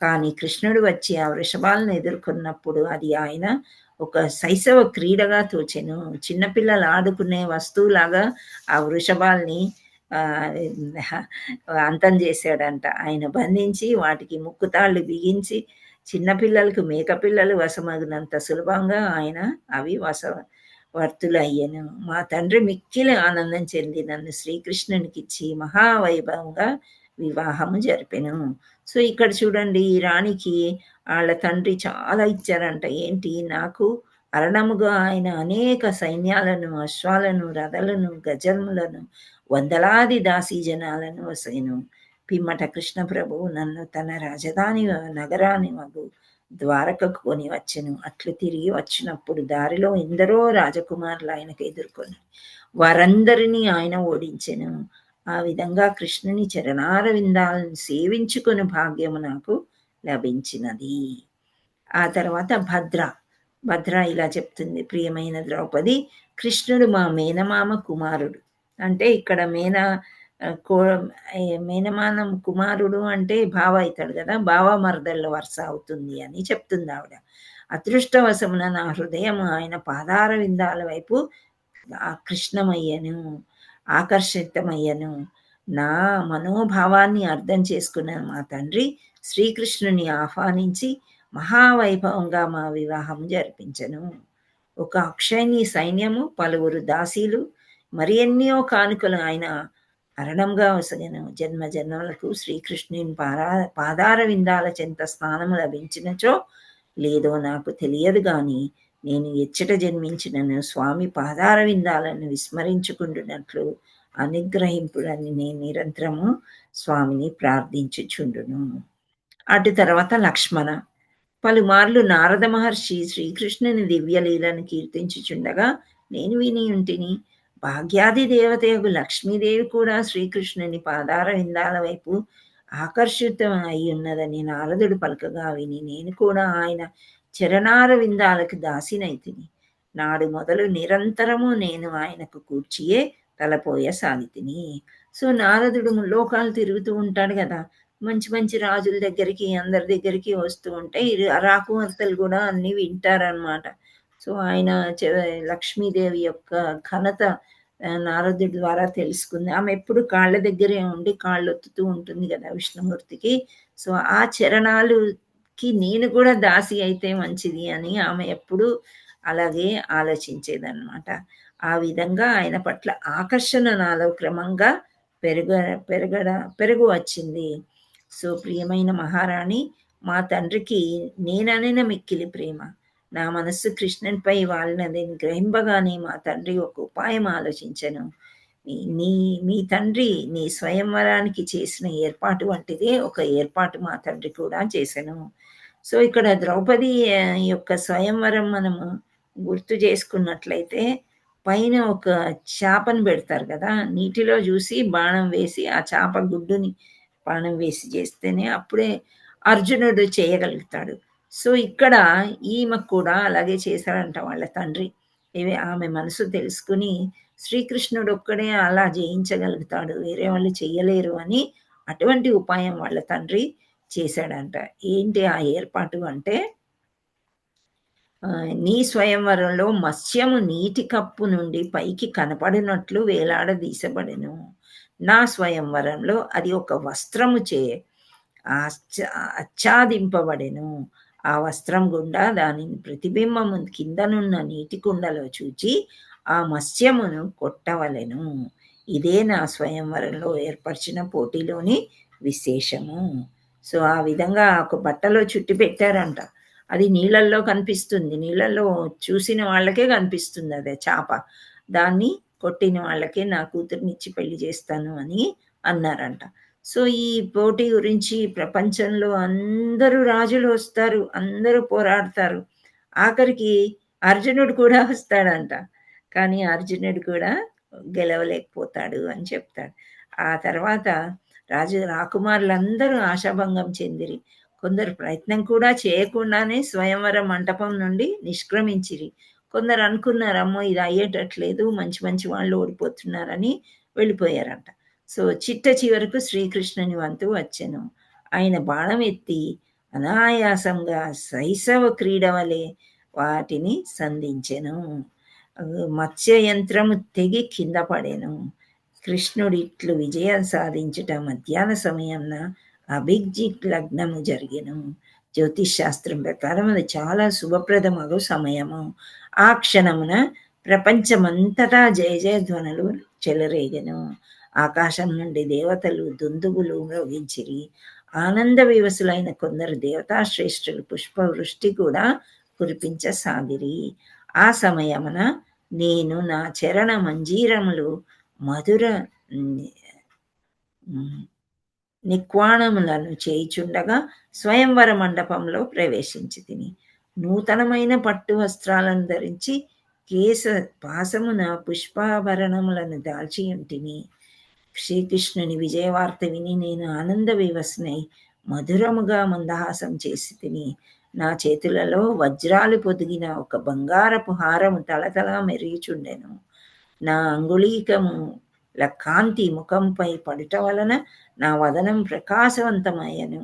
కానీ కృష్ణుడు వచ్చి ఆ వృషభాలను ఎదుర్కొన్నప్పుడు అది ఆయన ఒక శైశవ క్రీడగా తోచెను. చిన్నపిల్లలు ఆడుకునే వస్తువులాగా ఆ వృషభాల్ని అంతం చేశాడంట. ఆయన బంధించి వాటికి ముక్కుతాళ్ళు బిగించి చిన్నపిల్లలకు మేకపిల్లలు వశమగినంత సులభంగా ఆయన అవి వశవర్తులు అయ్యాను. మా తండ్రి మిక్కిలి ఆనందం చెంది నన్ను శ్రీకృష్ణునికిచ్చి మహావైభవంగా వివాహము జరిపెను. సో ఇక్కడ చూడండి, ఈ రాణికి వాళ్ళ తండ్రి చాలా ఇచ్చారంట. ఏంటి? నాకు అరణముగా ఆయన అనేక సైన్యాలను, అశ్వాలను, రథలను, గజములను, వందలాది దాసీ జనాలను వసెను. పిమ్మట కృష్ణ ప్రభువు నన్ను తన రాజధాని నగరాన్ని మగు ద్వారకకు కొని వచ్చెను. అట్లు తిరిగి వచ్చినప్పుడు దారిలో ఎందరో రాజకుమారులు ఆయనకు ఎదుర్కొని వారందరినీ ఆయన ఓడించెను. ఆ విధంగా కృష్ణుని చరణారవిందాలను సేవించుకుని భాగ్యము నాకు లభించినది. ఆ తర్వాత భద్ర ఇలా చెప్తుంది. ప్రియమైన ద్రౌపది, కృష్ణుడు మా మేనమామ కుమారుడు. అంటే ఇక్కడ మేనమానం కుమారుడు అంటే బావ అవుతాడు కదా, బావ మరదళ్ళ వరుస అవుతుంది అని చెప్తుంది ఆవిడ. అదృష్టవశమున నా హృదయం ఆయన పాదార విందాల వైపు కృష్ణమయ్యను, ఆకర్షితమయ్యను. నా మనోభావాన్ని అర్థం చేసుకున్న మా తండ్రి శ్రీకృష్ణుని ఆహ్వానించి మహావైభవంగా మా వివాహం జరిపించెను. ఒక అక్షయని సైన్యము, పలువురు దాసీలు, మరి ఎన్నో కానుకలు ఆయన అరణంగా వసగెను. జన్మ జన్మలకు శ్రీకృష్ణుని పాదార విందాల చెంత స్థానము లభించినచో లేదో నాకు తెలియదు గాని నేను ఎచ్చట జన్మించినను స్వామి పాదార విందాలను విస్మరించుకుంటున్నట్లు అనుగ్రహింపుడని నేను నిరంతరము స్వామిని ప్రార్థించుచుండును. అటు తర్వాత లక్ష్మణ. పలుమార్లు నారద మహర్షి శ్రీకృష్ణుని దివ్యలీలను కీర్తించుచుండగా నేను విని ఉంటిని. భాగ్యాది దేవతయగు లక్ష్మీదేవి కూడా శ్రీకృష్ణుని పాదార విందాల వైపు ఆకర్షితం అయి ఉన్నదని నారదుడు పలకగా విని నేను కూడా ఆయన చరణార విందాలకు దాసినైతిని. నాడు మొదలు నిరంతరము నేను ఆయనకు కూర్చియే తలపోయసాగితిని. సో నారదుడు లోకాలు తిరుగుతూ ఉంటాడు కదా, మంచి మంచి రాజుల దగ్గరికి అందరి దగ్గరికి వస్తూ ఉంటే రాకుమార్తెలు కూడా అన్ని వింటారనమాట. సో ఆయన లక్ష్మీదేవి యొక్క ఘనత నారదుడి ద్వారా తెలుసుకుంది. ఆమె ఎప్పుడు కాళ్ళ దగ్గరే ఉండి కాళ్ళు ఒత్తుతూ ఉంటుంది కదా విష్ణుమూర్తికి. సో ఆ చరణాలుకి నేను కూడా దాసి అయితే మంచిది అని ఆమె ఎప్పుడు అలాగే ఆలోచించేదన్నమాట. ఆ విధంగా ఆయన పట్ల ఆకర్షణ నాలో క్రమంగా పెరుగు వచ్చింది. సో ప్రియమైన మహారాణి, మా తండ్రికి నేననిన మిక్కిలి ప్రేమ. నా మనస్సు కృష్ణునిపై వాళ్ళని గ్రహింపగానే మా తండ్రి ఒక ఉపాయం ఆలోచించను. మీ తండ్రి నీ స్వయంవరానికి చేసిన ఏర్పాటు వంటిదే ఒక ఏర్పాటు మా తండ్రి కూడా చేశాను. సో ఇక్కడ ద్రౌపది యొక్క స్వయంవరం మనము గుర్తు చేసుకున్నట్లయితే పైన ఒక చేపను పెడతారు కదా, నీటిలో చూసి బాణం వేసి ఆ చేప గుడ్డుని బాణం వేసి చేస్తేనే అప్పుడే అర్జునుడు చేయగలుగుతాడు. సో ఇక్కడ ఈమె కూడా అలాగే చేశాడంట వాళ్ళ తండ్రి. ఆమె మనసు తెలుసుకుని శ్రీకృష్ణుడు ఒక్కడే అలా జయించగలుగుతాడు, వేరే వాళ్ళు చెయ్యలేరు అని అటువంటి ఉపాయం వాళ్ళ తండ్రి చేశాడంట. ఏంటి ఆ ఏర్పాటు అంటే, నీ స్వయంవరంలో మత్స్యము నీటి కప్పు నుండి పైకి కనపడినట్లు వేలాడదీసబడెను. నా స్వయంవరంలో అది ఒక వస్త్రము చే ఆచ్ఛాదింపబడెను. ఆ వస్త్రం గుండా దానిని ప్రతిబింబము కిందనున్న నీటి కుండలో చూచి ఆ మత్స్యమును కొట్టవలెను. ఇదే నా స్వయంవరంలో ఏర్పరిచిన పోటీలోని విశేషము. సో ఆ విధంగా ఒక బట్టలో చుట్టి పెట్టారంట. అది నీళ్ళల్లో కనిపిస్తుంది, నీళ్ళల్లో చూసిన వాళ్ళకే కనిపిస్తుంది అదే చేప. దాన్ని కొట్టిన వాళ్ళకే నా కూతురునిచ్చి పెళ్లి చేస్తాను అని అన్నారంట. సో ఈ పోటీ గురించి ప్రపంచంలో అందరూ రాజులు వస్తారు, అందరూ పోరాడతారు. ఆఖరికి అర్జునుడు కూడా వస్తాడంట, కానీ అర్జునుడు కూడా గెలవలేకపోతాడు అని చెప్తాడు. ఆ తర్వాత రాకుమారులందరూ ఆశాభంగం చెందిరి. కొందరు ప్రయత్నం కూడా చేయకుండానే స్వయంవర మంటపం నుండి నిష్క్రమించిరి. కొందరు అనుకున్నారు, అమ్మో ఇది అయ్యేటట్లేదు, మంచి మంచి వాళ్ళు ఓడిపోతున్నారని వెళ్ళిపోయారంట. సో చిట్ట చివరకు శ్రీకృష్ణుని వంతు వచ్చెను. ఆయన బాణం ఎత్తి అనాయాసంగా శైశవ క్రీడ వలె వాటిని సంధించెను. మత్స్య యంత్రము తెగి కింద పడెను. కృష్ణుడు ఇట్లు విజయం సాధించుట మధ్యాహ్న సమయంన అభిజిత్ లగ్నము జరిగెను. జ్యోతిష్ శాస్త్రం ప్రకారం అది చాలా శుభప్రదమగు సమయము. ఆ క్షణమున ప్రపంచమంతటా జయ జయధ్వనులు చెలరేగెను. ఆకాశం నుండి దేవతలు దుందుబులు మ్రోగించిరి. ఆనంద వివసులైన కొందరు దేవతాశ్రేష్ఠులు పుష్పవృష్టి కూడా కురిపించసాగిరి. ఆ సమయమున నేను నా చరణ మంజీరములు మధుర నిక్వాణములను చేయిచుండగా స్వయంవర మండపంలో ప్రవేశించి తిని నూతనమైన పట్టు వస్త్రాలను ధరించి కేశ పాసమున పుష్పాభరణములను దాల్చి ఉంటిని. శ్రీకృష్ణుని విజయవార్త విని నేను ఆనంద వివస్నై మధురముగా మందహాసం చేసి తిని నా చేతులలో వజ్రాలు పొదిగిన ఒక బంగారపు హారము తలతలా మెరుగుచుండెను. నా అంగుళీకము కాంతి ముఖంపై పడుట వలన నా వదనం ప్రకాశవంతమయ్యను.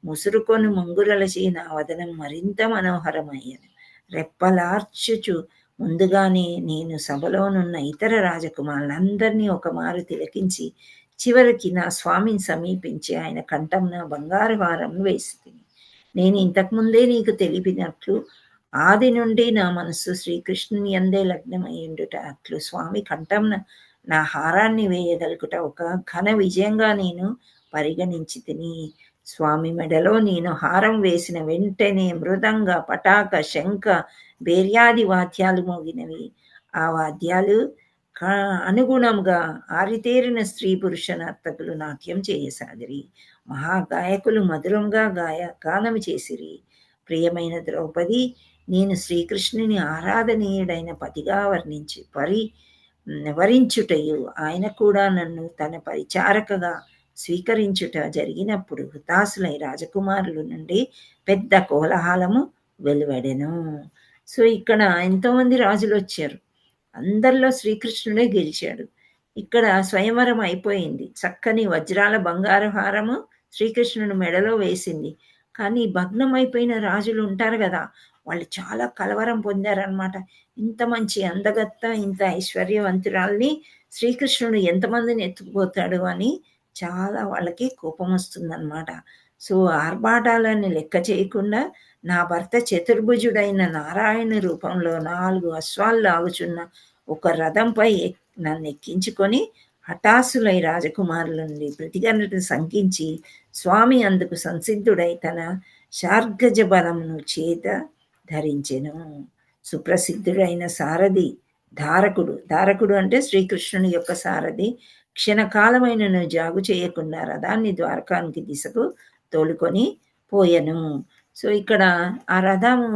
ముసురుకొని ముంగురలచి నా వదనం మరింత మనోహరమయ్యను. రెప్పలార్చుచు ముందుగానే నేను సభలోనున్న ఇతర రాజకుమారులందరినీ ఒక మారు తిలకించి చివరికి నా స్వామిని సమీపించి ఆయన కంఠంన బంగారు హారం వేసితిని. నేను ఇంతకుముందే నీకు తెలిపినట్లు ఆది నుండి నా మనస్సు శ్రీకృష్ణుని యందే లగ్నమయ్యుండుట అట్లు స్వామి కంఠంన నా హారాన్ని వేయగలుగుట ఒక ఘన విజయంగా నేను పరిగణించి తిని. స్వామి మెడలో నేను హారం వేసిన వెంటనే మృదంగ, పటాక, శంఖ, బేర్యాది వాద్యాలు మోగినవి. ఆ వాద్యాలు అనుగుణంగా ఆరితేరిన స్త్రీ పురుష నర్తకులు నాట్యం చేయసాగిరి. మహాగాయకులు మధురంగా గానము చేసిరి. ప్రియమైన ద్రౌపది, నేను శ్రీకృష్ణుని ఆరాధనీయుడైన పతిగా వరించుటయు ఆయన కూడా నన్ను తన పరిచారకగా స్వీకరించుట జరిగినప్పుడు హుతాశులై రాజకుమారుల నుండి పెద్ద కోలాహలము వెలువడెను. సో ఇక్కడ ఎంతోమంది రాజులు వచ్చారు, అందరిలో శ్రీకృష్ణుడే గెలిచాడు. ఇక్కడ స్వయంవరం అయిపోయింది. చక్కని వజ్రాల బంగారు హారము శ్రీకృష్ణుని మెడలో వేసింది. కానీ భగ్నం అయిపోయిన రాజులు ఉంటారు కదా, వాళ్ళు చాలా కలవరం పొందారనమాట. ఇంత మంచి అందగత్త, ఇంత ఐశ్వర్యవంతురాల్ని శ్రీకృష్ణుడు ఎంతమందిని ఎత్తుకుపోతాడు అని చాలా వాళ్ళకి కోపం వస్తుందన్నమాట. సో ఆర్భాటాలను లెక్క చేయకుండా నా భర్త చతుర్భుజుడైన నారాయణ రూపంలో 4 అశ్వాలు లాగుచున్న ఒక రథంపై నన్ను ఎక్కించుకొని హఠాసులై రాజకుమారుల నుండి ప్రతిగణను సంకించి స్వామి అందుకు సంసిద్ధుడై తన శార్గజ బలమును చేత ధరించెను. సుప్రసిద్ధుడైన సారథి ధారకుడు అంటే శ్రీకృష్ణుని యొక్క సారథి క్షణకాలమైనను జాగు చేయకుండా రథాన్ని ద్వారకానికి దిశకు తోలుకొని పోయెను. సో ఇక్కడ ఆ రథము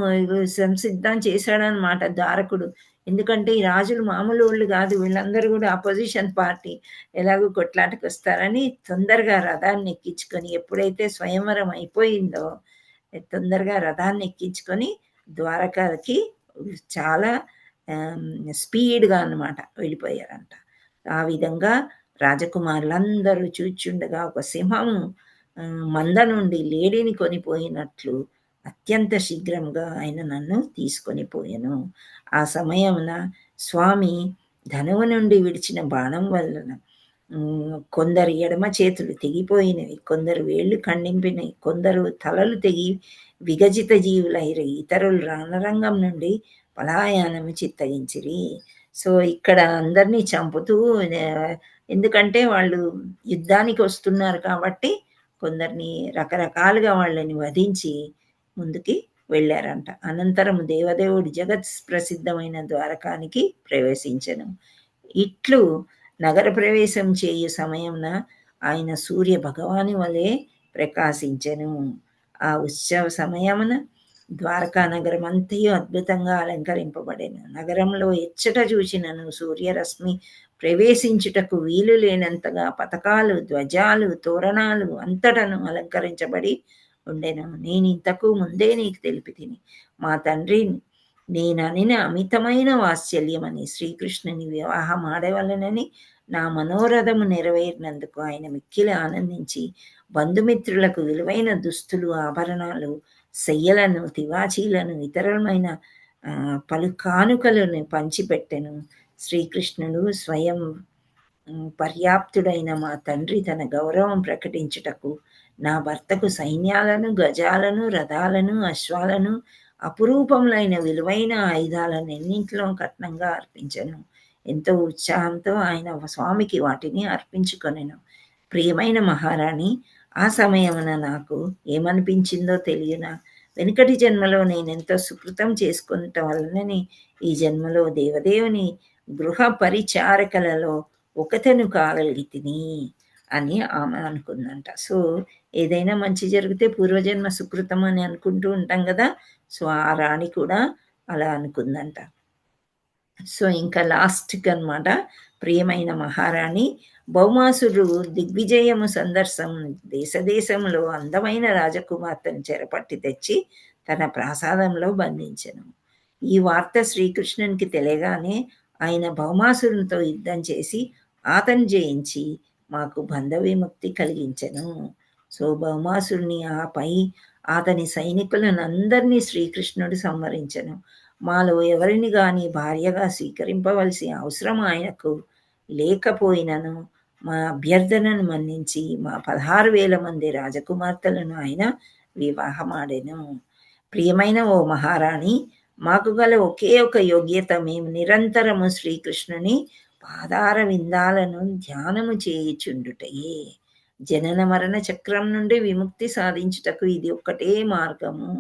సంసిద్ధం చేశాడనమాట ధారకుడు. ఎందుకంటే ఈ రాజులు మామూలు వాళ్ళు కాదు, వీళ్ళందరూ కూడా అపోజిషన్ పార్టీ, ఎలాగో కొట్లాటకు వస్తారని తొందరగా రథాన్ని ఎక్కించుకొని, ఎప్పుడైతే స్వయంవరం అయిపోయిందో తొందరగా రథాన్ని ఎక్కించుకొని ద్వారకాకి చాలా స్పీడ్గా అన్నమాట వెళ్ళిపోయారంట. ఆ విధంగా రాజకుమారులందరూ చూచుండగా ఒక సింహము మంద నుండి లేడిని కొనిపోయినట్లు అత్యంత శీఘ్రంగా ఆయన నన్ను తీసుకొని పోయెను. ఆ సమయమున స్వామి ధనువు నుండి విడిచిన బాణం వలన కొందరు ఎడమ చేతులు తెగిపోయినవి, కొందరు వేళ్ళు ఖండింపినవి, కొందరు తలలు తెగి విగజిత జీవులైరి, ఇతరులు రణరంగం నుండి పలాయనము చిత్తగించిరి. సో ఇక్కడ అందరినీ చంపుతూ, ఎందుకంటే వాళ్ళు యుద్ధానికి వస్తున్నారు కాబట్టి కొందరిని రకరకాలుగా వాళ్ళని వధించి ముందుకి వెళ్ళారంట. అనంతరం దేవదేవుడు జగత్ ప్రసిద్ధమైన ద్వారకానికి ప్రవేశించెను. ఇట్లు నగర ప్రవేశం చేయు సమయమున ఆయన సూర్య భగవాని వలె ప్రకాశించెను. ఆ ఉత్సవ సమయమున ద్వారకా నగరం అంతయు అద్భుతంగా అలంకరింపబడెను. నగరంలో ఎచ్చట చూచినను సూర్యరశ్మి ప్రవేశించుటకు వీలు లేనంతగా పతాకాలు, ధ్వజాలు, తోరణాలు అంతటను అలంకరించబడి ఉండెను. నేను ఇంతకు ముందే నీకు తెలిపి తిని, మా తండ్రి నేననిన అమితమైన వాత్సల్యమని శ్రీకృష్ణుని వివాహం ఆడవలనని నా మనోరథము నెరవేరినందుకు ఆయన మిక్కిలి ఆనందించి బంధుమిత్రులకు విలువైన దుస్తులు, ఆభరణాలు, శయ్యలను, తివాచీలను, ఇతరమైన పలు కానుకలను పంచిపెట్టెను. శ్రీకృష్ణుడు స్వయం పర్యాప్తుడైన మా తండ్రి తన గౌరవం ప్రకటించుటకు నా భర్తకు సైన్యాలను, గజాలను, రథాలను, అశ్వాలను, అపురూపములైన విలువైన ఆయుధాలను ఎన్నింటిలో కట్నంగా అర్పించెను. ఎంతో ఉత్సాహంతో ఆయన స్వామికి వాటిని అర్పించుకొనెను. ప్రియమైన మహారాణి, ఆ సమయమున నాకు ఏమనిపించిందో తెలియనా? వెనుకటి జన్మలో నేనెంతో సుకృతం చేసుకునటం వలనని ఈ జన్మలో దేవదేవుని గృహ పరిచారకలలో ఒకతను కాగలిగితిని అని ఆమె అనుకుందంట. సో ఏదైనా మంచి జరిగితే పూర్వజన్మ సుకృతం అని అనుకుంటూ ఉంటాం కదా. సో ఆ రాణి కూడా అలా అనుకుందంట. సో ఇంకా లాస్ట్కి అనమాట, ప్రియమైన మహారాణి, భౌమాసుడు దిగ్విజయము సందర్శం దేశంలో అందమైన రాజకుమార్తెను చెరపట్టి తెచ్చి తన ప్రాసాదంలో బంధించెను. ఈ వార్త శ్రీకృష్ణునికి తెలియగానే ఆయన భౌమాసురునితో యుద్ధం చేసి అతను జయించి మాకు బంధ విముక్తి కలిగించెను. సో భౌమాసురుని ఆపై అతని సైనికులను అందరినీ శ్రీకృష్ణుడు సంహరించెను. మాలో ఎవరిని గాని భార్యగా స్వీకరింపవలసి అవసరం ఆయనకు లేకపోయినను మా అభ్యర్థనను మన్నించి మా 16,000 మంది రాజకుమార్తెలను ఆయన వివాహమాడెను. ప్రియమైన ఓ మహారాణి, మాకు గల ఒకే ఒక యోగ్యత, మేము నిరంతరము శ్రీకృష్ణుని పాదార విందాలను ధ్యానము చేయుచుండుటయే. జనన మరణ చక్రం నుండి విముక్తి సాధించుటకు ఇది ఒక్కటే మార్గము.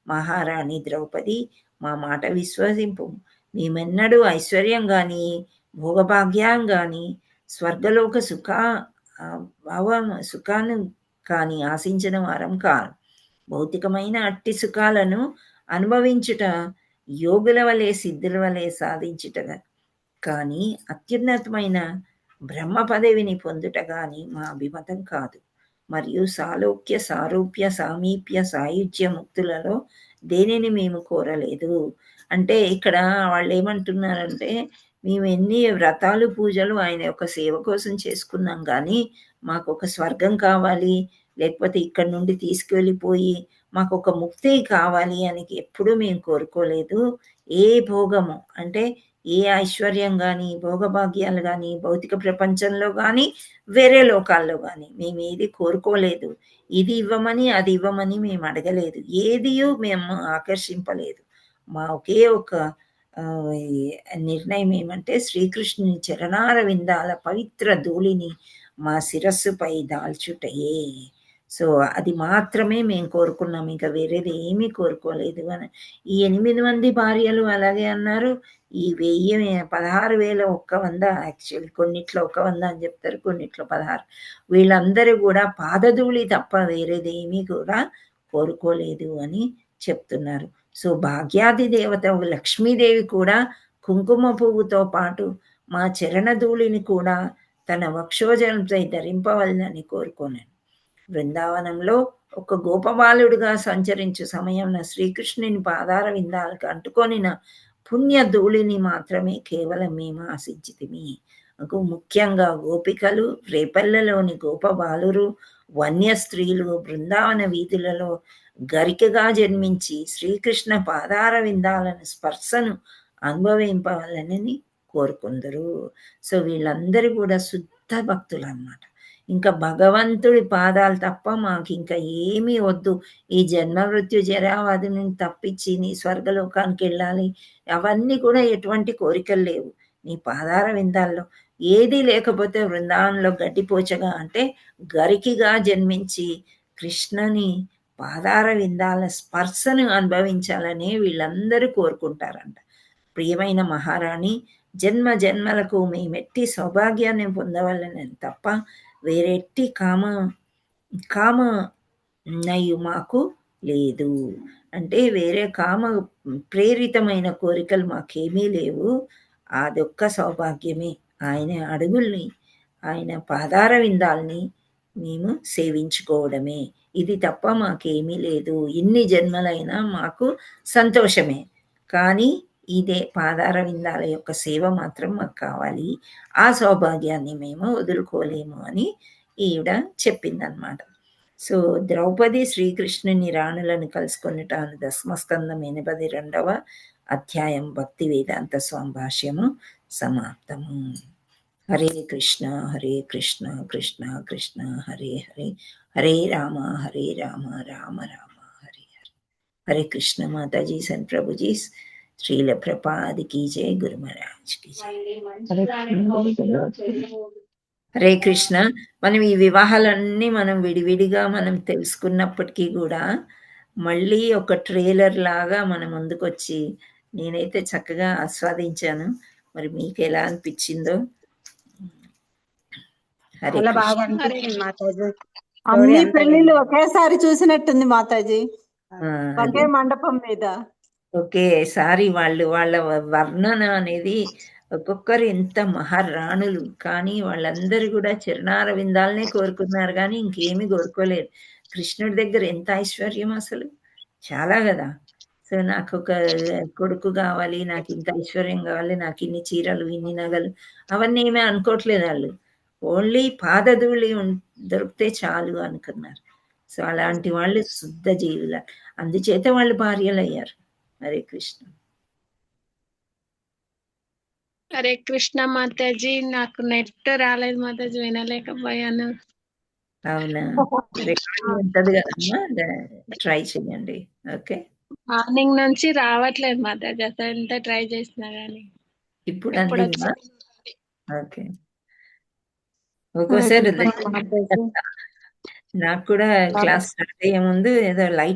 మహారాణి ద్రౌపది, మా మాట విశ్వసింపు. మేమెన్నడూ ఐశ్వర్యం గాని, భోగభాగ్యం గాని, స్వర్గలోక సుఖాన్ని కాని ఆశించిన వారం కాను. భౌతికమైన అట్టి సుఖాలను అనుభవించుట యోగుల వలె సిద్ధుల వలె సాధించుట కానీ అత్యున్నతమైన బ్రహ్మ పదవిని పొందుట కానీ మా అభిమతం కాదు. మరియు సాలోక్య, సారూప్య, సామీప్య, సాయుధ్య ముక్తులలో దేనిని మేము కోరలేదు. అంటే ఇక్కడ వాళ్ళు ఏమంటున్నారంటే, మేము ఎన్ని వ్రతాలు పూజలు ఆయన యొక్క సేవ కోసం చేసుకున్నాం కానీ మాకు ఒక స్వర్గం కావాలి, లేకపోతే ఇక్కడ నుండి తీసుకువెళ్ళిపోయి మాకు ఒక ముక్తి కావాలి అని ఎప్పుడూ మేము కోరుకోలేదు. ఏ భోగము అంటే ఏ ఐశ్వర్యం కానీ, భోగభాగ్యాలు కానీ, భౌతిక ప్రపంచంలో కానీ, వేరే లోకాల్లో కానీ మేము ఏది కోరుకోలేదు. ఇది ఇవ్వమని అది ఇవ్వమని మేము అడగలేదు. ఏదియూ మేము ఆకర్షింపలేదు. మా ఒకే ఒక నిర్ణయం ఏమంటే శ్రీకృష్ణుని చరణార విందాల పవిత్ర ధూళిని మా శిరస్సుపై దాల్చుటయే. సో అది మాత్రమే మేము కోరుకున్నాం, ఇంకా వేరేది ఏమీ కోరుకోలేదు అని. ఈ 8 మంది భార్యలు అలాగే అన్నారు. ఈ 16,000 100 యాక్చువల్లీ కొన్నిట్లో 100 అని చెప్తారు, కొన్నిట్లో 16. వీళ్ళందరూ కూడా పాదధూళి తప్ప వేరేది ఏమీ కూడా కోరుకోలేదు అని చెప్తున్నారు. సో భాగ్యాది దేవత లక్ష్మీదేవి కూడా కుంకుమ పువ్వుతో పాటు మా చరణధూళిని కూడా తన వక్షోజంపై ధరింపవలనని కోరుకోనాను. బృందావనంలో ఒక గోపబాలుడుగా సంచరించు సమయంలో శ్రీకృష్ణుని పాదార విందాలకు అంటుకొనిన పుణ్య ధూళిని మాత్రమే కేవలం మేము ఆశించితిమి. ముఖ్యంగా గోపికలు, రేపల్లెలోని గోపబాలురు, వన్య స్త్రీలు బృందావన వీధులలో గరికగా జన్మించి శ్రీకృష్ణ పాదార విందాలను స్పర్శను అనుభవింపవాలని కోరుకుందరు. సో వీళ్ళందరూ కూడా శుద్ధ భక్తులు అన్నమాట. ఇంకా భగవంతుడి పాదాలు తప్ప మాకు ఇంకా ఏమీ వద్దు. ఈ జన్మ మృత్యు జరావాది నుండి తప్పించి నీ స్వర్గలోకానికి వెళ్ళాలి, అవన్నీ కూడా ఎటువంటి కోరికలు లేవు. నీ పాదార విందాల్లో ఏది లేకపోతే బృందావనంలో గడ్డిపోచగా అంటే గరికిగా జన్మించి కృష్ణని పాదార విందాల స్పర్శను అనుభవించాలని వీళ్ళందరూ కోరుకుంటారంట. ప్రియమైన మహారాణి, జన్మ జన్మలకు మేమెట్టి సౌభాగ్యాన్ని పొందవలని తప్ప వేరెట్టి కామ నయు మాకు లేదు. అంటే వేరే కామ ప్రేరితమైన కోరికలు మాకేమీ లేవు. అదొక్క సౌభాగ్యమే. ఆయన అడుగుల్ని, ఆయన పాదార విందాల్ని మేము సేవించుకోవడమే. ఇది తప్ప మాకేమీ లేదు. ఇన్ని జన్మలైనా మాకు సంతోషమే, కానీ ఇదే పాదార విందాల యొక్క సేవ మాత్రం మాకు కావాలి. ఆ సౌభాగ్యాన్ని మేము వదులుకోలేము అని ఈవిడ చెప్పిందనమాట. సో ద్రౌపది శ్రీకృష్ణుని రాణులను కలుసుకొనుట దశమస్కందం 82వ అధ్యాయం భక్తి వేదాంత సంభాష్యము సమాప్తము. హరే కృష్ణ హరే కృష్ణ కృష్ణ కృష్ణ హరే హరే, హరే రామ రామ రామ హరే హరే. హరే కృష్ణ. మాతాజీ, సంత్ ప్రభుజీ, శ్రీల ప్రపాద్ की जय, गुरु महाराज की जय. హరే కృష్ణ. మనం ఈ వివాహాలన్నీ మనం విడివిడిగా మనం తెలుసుకున్నప్పటికీ కూడా మళ్ళీ ఒక ట్రైలర్ లాగా మన ముందుకొచ్చి నేనైతే చక్కగా ఆస్వాదించాను. మరి మీకు ఎలా అనిపించిందో? హరే మాతాజీ, అన్ని పెళ్లిళ్ళు ఒకేసారి చూసినట్టుంది మాతాజీ, ఒకే మండపం మీద ఒకేసారి వాళ్ళ వర్ణన అనేది ఒక్కొక్కరు ఎంత మహారాణులు, కానీ వాళ్ళందరూ కూడా చరణార విందాలనే కోరుకున్నారు కానీ ఇంకేమీ కోరుకోలేరు. కృష్ణుడి దగ్గర ఎంత ఐశ్వర్యం అసలు, చాలా కదా. సో నాకు ఒక కొడుకు కావాలి, నాకు ఇంత ఐశ్వర్యం కావాలి, నాకు ఇన్ని చీరలు, ఇన్ని నగలు, అవన్నీ ఏమీ అనుకోవట్లేదు వాళ్ళు. ఓన్లీ పాదధూళి దొరికితే చాలు అనుకున్నారు. సో అలాంటి వాళ్ళు శుద్ధ జీవుల, అందుచేత వాళ్ళు భార్యలు అయ్యారు. హరే కృష్ణ. హరే కృష్ణ మాతాజీ, నాకు నెట్ రాలేదు మాతాజీ, వినలేకపోయాను. అవునా? రికార్డింగ్ ఉంటది కదమ్మా, ట్రై చేయండి. ఓకే, మార్నింగ్ నుంచి రావట్లేదు మాతాజీ, అసలు ఎంత ట్రై చేసినా గానీ. ఇప్పుడు ఇప్పుడు అందిందా? వచ్చింది. ఓకే, ఒక్కోసారి మాతాజీ. నాకు కూడా క్లాస్ స్టార్ట్ అయ్యే ముందు ఏదో లైట్